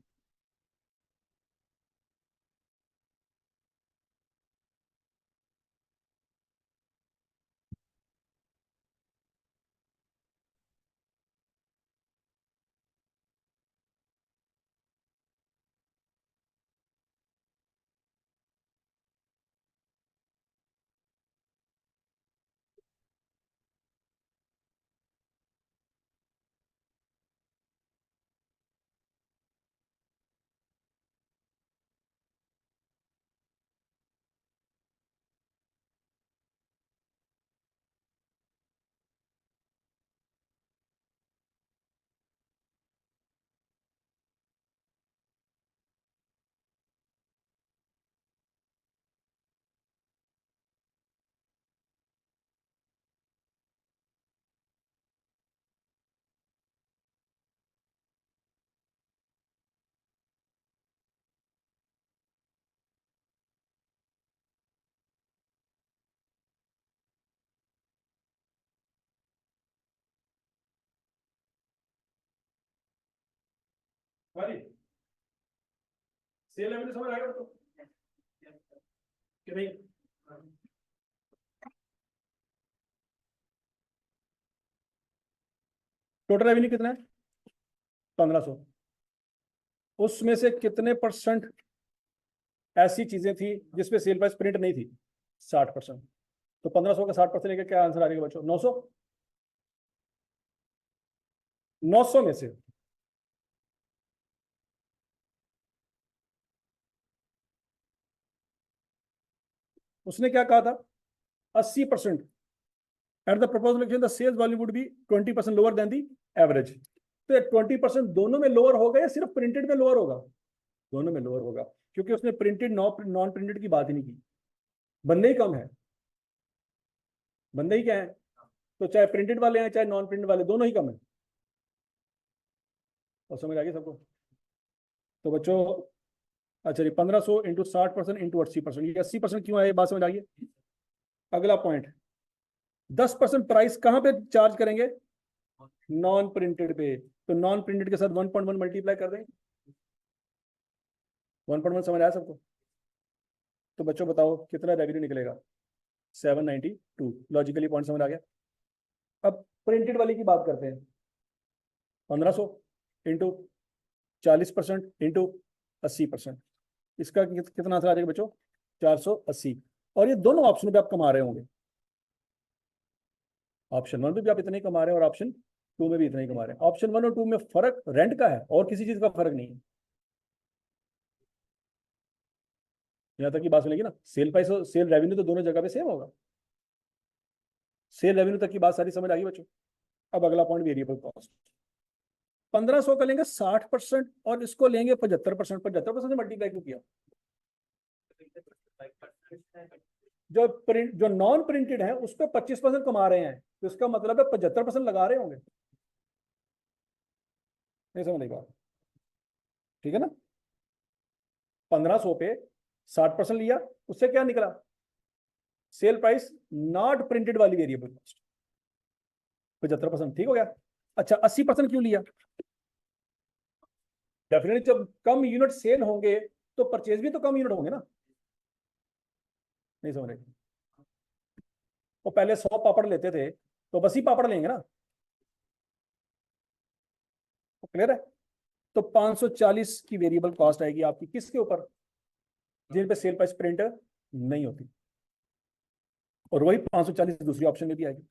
[SPEAKER 1] वाली सेल रेवेन्यू समझ आएगा तो कि नहीं? टोटल रेवेन्यू कितना है? 1500। उसमें से कितने परसेंट ऐसी चीजें थी जिसपे सेल प्राइस प्रिंट नहीं थी? 60%। तो 1500 का 60% लेकर क्या आंसर आ जाएगा बच्चों? 900। 900 में से उसने क्या कहा था? 80%। At the proposed location the sales volume would be 20% lower than the average. तो 20% दोनों में लोअर होगा या सिर्फ प्रिंटेड में लोअर होगा? दोनों में लोअर होगा, क्योंकि उसने प्रिंटेड नॉन प्रिंटेड की बात ही नहीं की। बंदे ही कम है, बंदे ही क्या है, तो चाहे प्रिंटेड वाले हैं चाहे नॉन प्रिंटेड वाले, दोनों ही कम है। और समझ आ गई सबको? तो बच्चों अच्छा जी, 1500 इंटू 60% इंटू 80%, ये 80% क्यों है, ये बात समझ आ गई? अगला पॉइंट, 10% प्राइस कहां पे चार्ज करेंगे? नॉन प्रिंटेड पे। तो नॉन प्रिंटेड के साथ 1.1 मल्टीप्लाई कर दें। 1.1 समझ आया सबको? तो बच्चों बताओ कितना रेवेन्यू निकलेगा? 792। लॉजिकली पॉइंट समझ आ गया? अब प्रिंटेड वाली की बात करते हैं। 1500 इंटू 40% इंटू 80%, इसका कितना आंसर आ जाएगा बच्चों? 480। और ये दोनों ऑप्शन पे आप कमा रहे होंगे। ऑप्शन 1 में भी आप इतने ही कमा रहे हैं और ऑप्शन 2 में भी इतने ही कमा रहे हैं। ऑप्शन 1 और 2 में फर्क रेंट का है और किसी चीज का फर्क नहीं है। यहां तक की बात सुनेगी ना, सेल प्राइस और सेल रेवेन्यू तो दोनों जगह पे सेम होगा। सेल रेवेन्यू तक की बात सारी समझ आ गई बच्चों? अब अगला पॉइंट, वेरिएबल कॉस्ट। 1500 का लेंगे 60% और इसको लेंगे 75%। 75% से मल्टीप्लाई क्यों किया? जो नॉन प्रिंटेड है उस पर 25% कमा रहे हैं, तो इसका मतलब है 75% लगा रहे होंगे। नहीं समझ बात? ठीक है ना? 1500 पे 60% लिया, उससे क्या निकला? सेल प्राइस नॉट प्रिंटेड वाली वेरिएबल कॉस्ट 75%। ठीक हो गया? अच्छा, 80% क्यों लिया? डेफिनेटली जब कम यूनिट सेल होंगे तो परचेज भी तो कम यूनिट होंगे ना। नहीं समझ रहे? वो पहले 100 पापड़ लेते थे तो बस ही पापड़ लेंगे ना। क्लियर है? तो 540 की वेरिएबल कॉस्ट आएगी आपकी किसके ऊपर? जिन पे सेल प्राइस प्रिंट नहीं होती। और वही 540 दूसरी ऑप्शन में भी आएगी।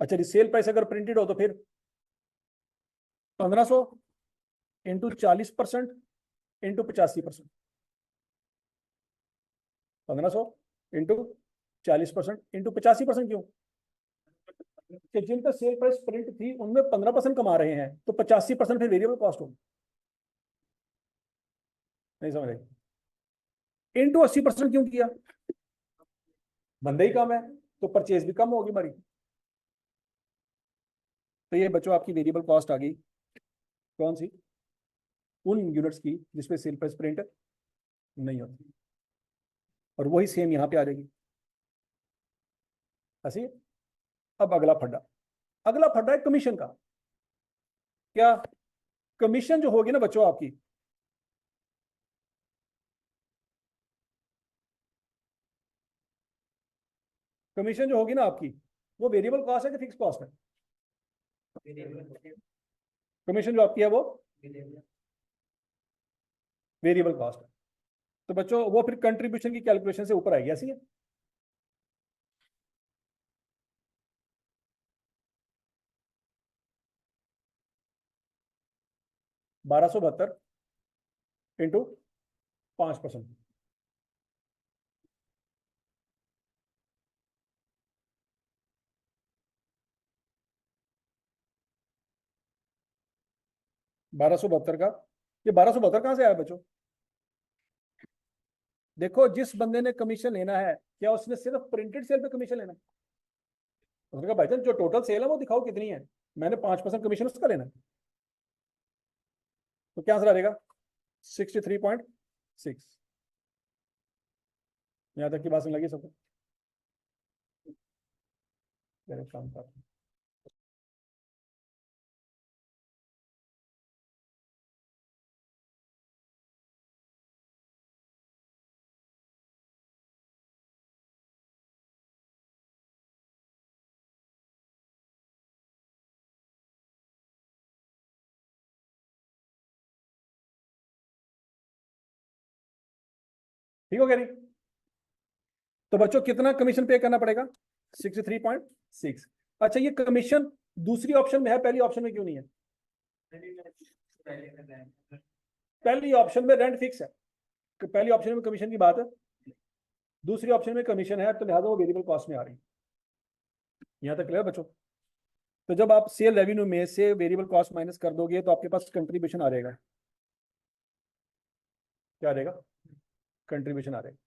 [SPEAKER 1] अच्छा जी, सेल प्राइस अगर प्रिंटेड हो तो फिर 1500 इंटू 40% इंटू 85%। 1500 into 40% into 85%। क्यों? कि जिन पर सेल प्राइस प्रिंट थी उनमें 15% कमा रहे हैं, तो 85% फिर वेरिएबल कॉस्ट होगी। नहीं समझ रहे? इंटू 80% क्यों किया? बंदे ही कम है तो परचेज भी कम होगी हमारी। तो ये बच्चों आपकी वेरिएबल कॉस्ट आ गई। कौन सी? उन यूनिट्स की जिसपे सेल प्राइस प्रिंट नहीं होती। और वही सेम यहां पे आ जाएगी ऐसी। अब अगला फड्डा, अगला फड्डा है कमीशन का। क्या? कमीशन जो होगी ना बच्चों आपकी, कमीशन जो होगी ना आपकी, वो वेरिएबल कॉस्ट है कि फिक्स कॉस्ट है? कमीशन जो आपकी है वो वेरिएबल कॉस्ट है। तो बच्चों वो फिर कंट्रीब्यूशन की कैलकुलेशन से ऊपर आएगी, ऐसी है। बारह सौ बहत्तर इंटू 5%। 1272 का, ये 1272 कहां से आया बच्चों? देखो, जिस बंदे ने कमीशन लेना है, क्या उसने सिर्फ प्रिंटेड सेल पे कमीशन लेना है? उसने कहा भाईजान जो टोटल सेल है वो दिखाओ कितनी है, मैंने 5% कमीशन उसका लेना है। तो क्या आंसर आ जाएगा? 63.6। यहां तक की बात समझ लगी सबको? काम कर ठीक हो गया नहीं? तो बच्चों कितना कमीशन पे करना पड़ेगा? 63.6। अच्छा, ये कमीशन दूसरी ऑप्शन में है, पहली ऑप्शन में क्यों नहीं है? पहली ऑप्शन में रेंट फिक्स है, पहली ऑप्शन में कमीशन की बात है, दूसरी ऑप्शन में कमीशन है, तो लिहाजा वो वेरिएबल कॉस्ट में आ रही है। यहां तक क्लियर बच्चों? तो जब आप सेल रेवेन्यू में से वेरिएबल कॉस्ट माइनस कर दोगे तो आपके पास कंट्रीब्यूशन आ रहेगा। क्या आ रहेगा? कंट्रीब्यूशन आ रहेगा।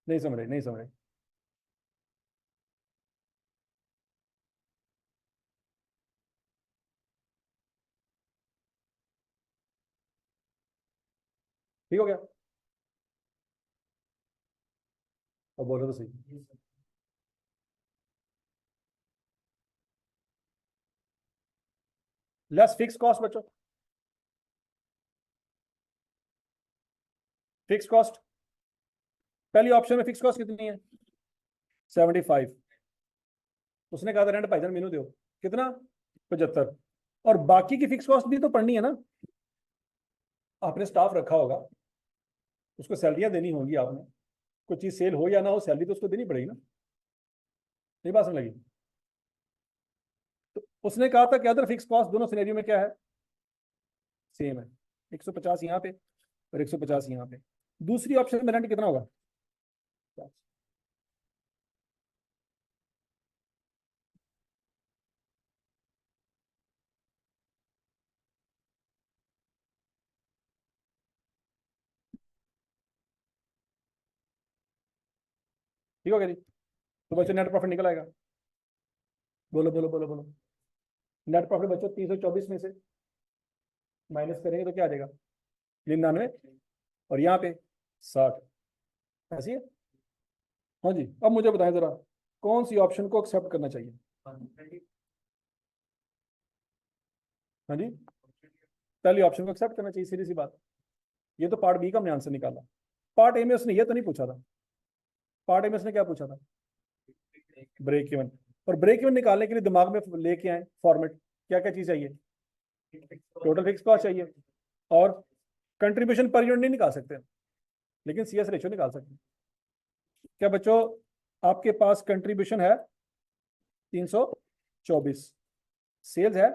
[SPEAKER 1] नहीं समझ रहे, नहीं समझ रहे। ठीक हो गया? अब बोलो तो सही। लेस फिक्स कॉस्ट बच्चों, फिक्स कॉस्ट पहली ऑप्शन में फिक्स कॉस्ट कितनी है? 75। उसने कहा था रेंट भाईजान मेनू दो, कितना? 75। और बाकी की फिक्स कॉस्ट भी तो पढ़नी है ना, आपने स्टाफ रखा होगा, उसको सैलरियां देनी होंगी आपने, कोई चीज सेल हो या ना हो सैलरी तो उसको देनी पड़ेगी ना। नहीं बात समझ लगी? तो उसने कहा था कि अदर फिक्स कॉस्ट दोनों सिनेरियो में क्या है? सेम है। 150 यहाँ पे और 150 यहाँ पे। दूसरी ऑप्शन में रेंट कितना होगा? ठीक हो गया जी? तो बच्चों नेट प्रॉफिट निकल आएगा। बोलो बोलो बोलो बोलो। नेट प्रॉफिट बच्चों 324 में से माइनस करेंगे तो क्या आ जाएगा? 99। और यहाँ पे 60। ऐसी है? हाँ जी, अब मुझे बताएं जरा, कौन सी ऑप्शन को एक्सेप्ट करना चाहिए? हाँ जी, पहली ऑप्शन को एक्सेप्ट करना चाहिए, सीधी सी बात। ये तो पार्ट बी का हमने आंसर निकाला। पार्ट ए में उसने ये तो नहीं पूछा था। पार्ट ए में उसने क्या पूछा था? Break even. और ब्रेक इवन निकालने के लिए दिमाग में लेके आए फॉर्मेट, क्या क्या चीज चाहिए? टोटल फिक्स कॉस्ट चाहिए, और कंट्रीब्यूशन पर यूनिट नहीं निकाल सकते, लेकिन सीएस रेशियो निकाल सकते हैं। क्या बच्चों आपके पास कंट्रीब्यूशन है 324, सेल्स है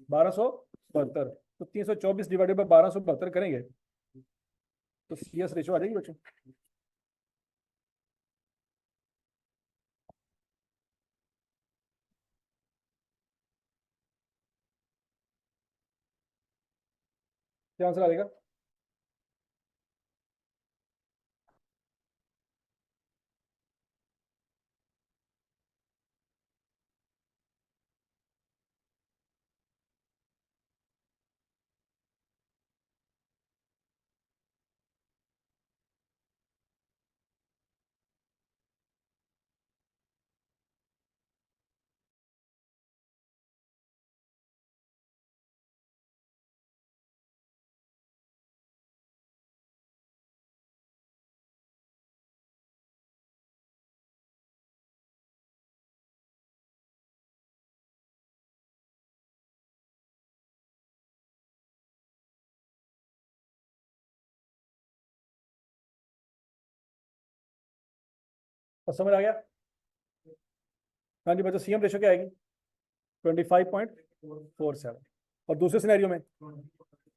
[SPEAKER 1] 1272, तो 324 डिवाइडेड बाय 1272 करेंगे तो सीएस रेशियो आ जाएगी बच्चों। क्या आंसर आ जाएगा? और समझ आ गया? हाँ जी बच्चों, सीएम रेशियो क्या आएगी? 25.47। और दूसरे सिनेरियो में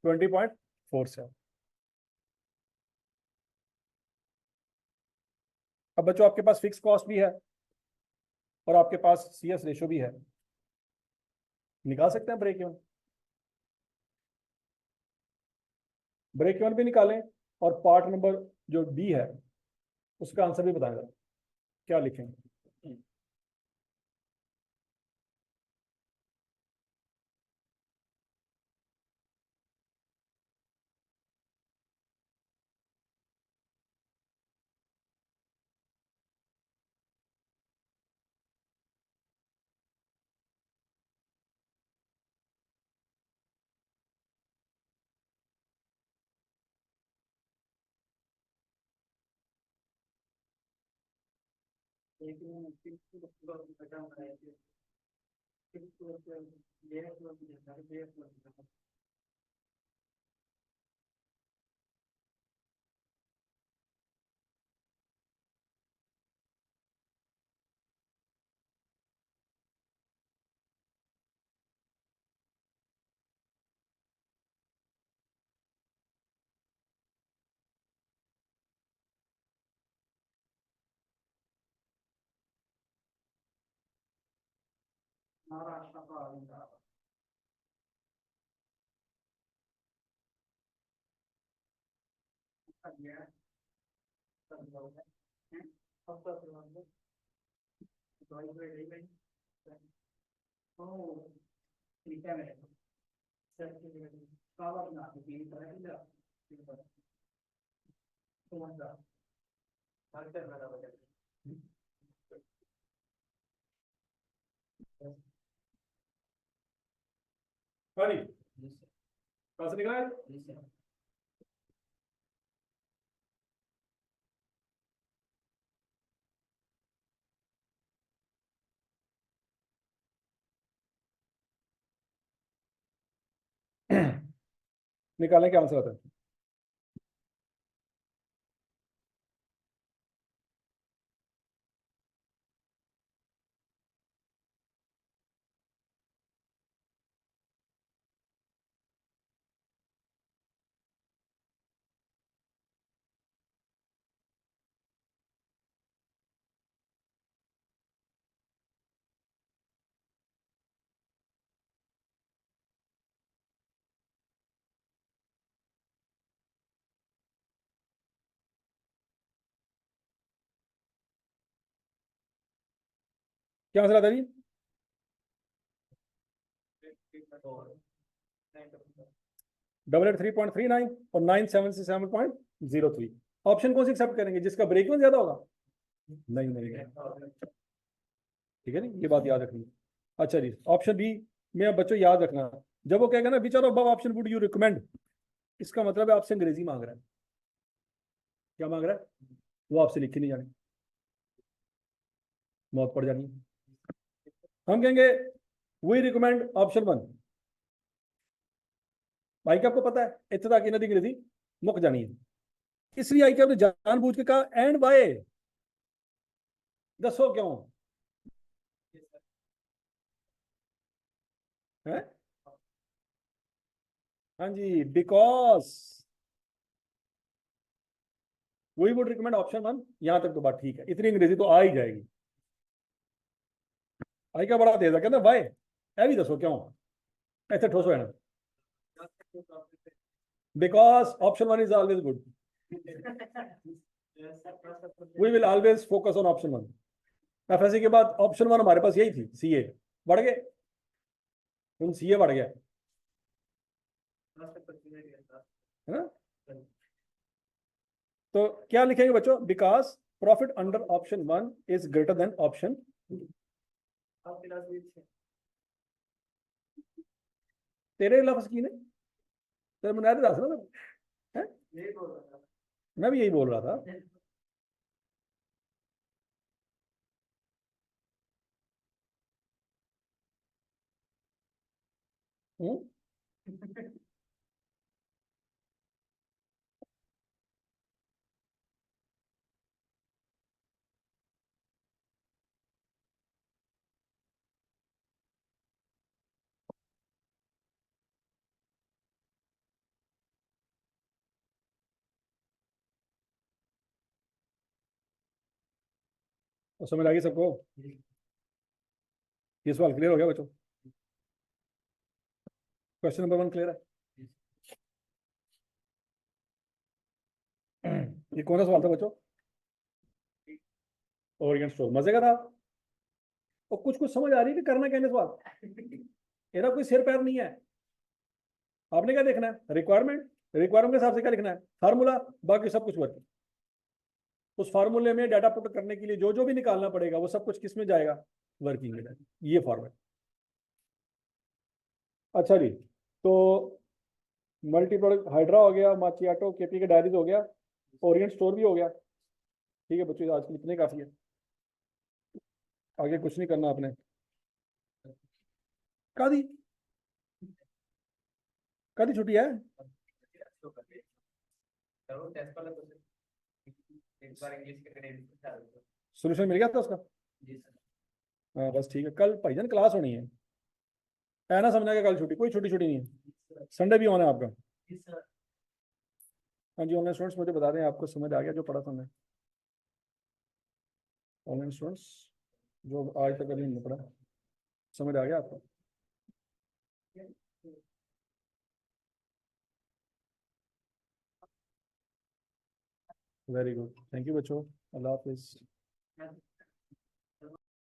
[SPEAKER 1] 20.47। अब बच्चों आपके पास फिक्स कॉस्ट भी है और आपके पास सीएस रेशियो भी है, निकाल सकते हैं ब्रेक इवन। ब्रेक इवन भी निकालें, और पार्ट नंबर जो बी है उसका आंसर भी बताएं जरा, क्या लिखेंगे?
[SPEAKER 2] एक महाराष्ट्र का आविष्कार गया ठीक है मेरे काला बना तीन तरह की जा
[SPEAKER 1] हाँ जी, कहाँ से निकला है? निकालने क्या आंसर आता है? क्या आंसर आता है जी? 883.39 और 977.03। ऑप्शन कौन सी एक्सेप्ट करेंगे, जिसका ब्रेक इवन ज्यादा होगा? नहीं नहीं, ठीक है नहीं, ये बात याद रखनी है। अच्छा जी, ऑप्शन बी में अब बच्चों याद रखना, जब वो कहेगा ना which are above option would you recommend, इसका मतलब है आपसे अंग्रेजी मांग रहा है। क्या मांग रहा है? वो आपसे लिखी नहीं जानी, मौत पड़ जानी। हम कहेंगे वी रिकमेंड ऑप्शन 1। भाई क्या आपको पता है इतने तक इन्हें अंग्रेजी मुक जानी है, इसलिए आई क्या जानबूझ के कहा एंड वाई, दसो क्यों है? हाँ जी, because we would recommend option 1। यहां तक तो बात ठीक है, इतनी अंग्रेजी तो आ ही जाएगी। आई क्या बड़ा तेज है, कहना भाई ए भी दसो क्यों, ऐसे ठोस है ना, because option 1 is always good, we will always focus on option 1। FSC के बाद ऑप्शन 1 हमारे पास यही थी, सीए बढ़ गए, तुम सीए बढ़ गया है ना। तो क्या लिखेंगे बच्चों? Because profit under option 1 is greater than option. तेरे लफ्ज की नहीं, तेरे मुनारे दस ना, है? मैं भी यही बोल रहा था। हम्म? तो समझ आ गई सबको? ये सवाल क्लियर हो गया बच्चों? क्वेश्चन नंबर 1 क्लियर है? ये कौन सा सवाल था बच्चों? ओरिएंट स्टोर मजे का था। और कुछ कुछ समझ आ रही है कि करना क्या है सवाल, मेरा कोई सिर पैर नहीं है। आपने क्या देखना है? रिक्वायरमेंट, रिक्वायरमेंट के हिसाब से क्या लिखना है? फार्मूला, बाकी सब कुछ वर्किंग। उस फार्मूले में डाटा पुट करने के लिए जो जो भी निकालना पड़ेगा वो सब कुछ किस में जाएगा? वर्किंग में जाएगा। ये फॉर्मेट। अच्छा जी, तो मल्टी प्रोडक्ट हाइड्रा हो गया, माचियाटो केपी के डायरीज हो गया, ओरिएंट स्टोर भी हो गया। ठीक है बच्चों, आज के लिए इतने काफी है, आगे कुछ नहीं करना आपने। कादी कादी छुट्टी है
[SPEAKER 4] चलो टेस्ट वाला कुछ एक बार इंग्लिश के क्रेडिट से डाल दो।
[SPEAKER 1] सोल्यूशन मिल गया था उसका?
[SPEAKER 4] जी सर।
[SPEAKER 1] हाँ बस ठीक है, कल भाईजान क्लास होनी है, ना समझना कि कल छुट्टी, कोई छुट्टी छुट्टी नहीं है, संडे भी होना है आपका।
[SPEAKER 4] जी सर।
[SPEAKER 1] हाँ जी, ऑनलाइन स्टूडेंट्स मुझे बता दें आपको समझ आ गया जो पढ़ा था मैं? ऑनलाइन स्टूडेंट्स जो आज तक अभी नहीं पढ़ा, समझ आ गया आपको? वेरी गुड, थैंक यू बच्चों, अल्लाह हाफिज।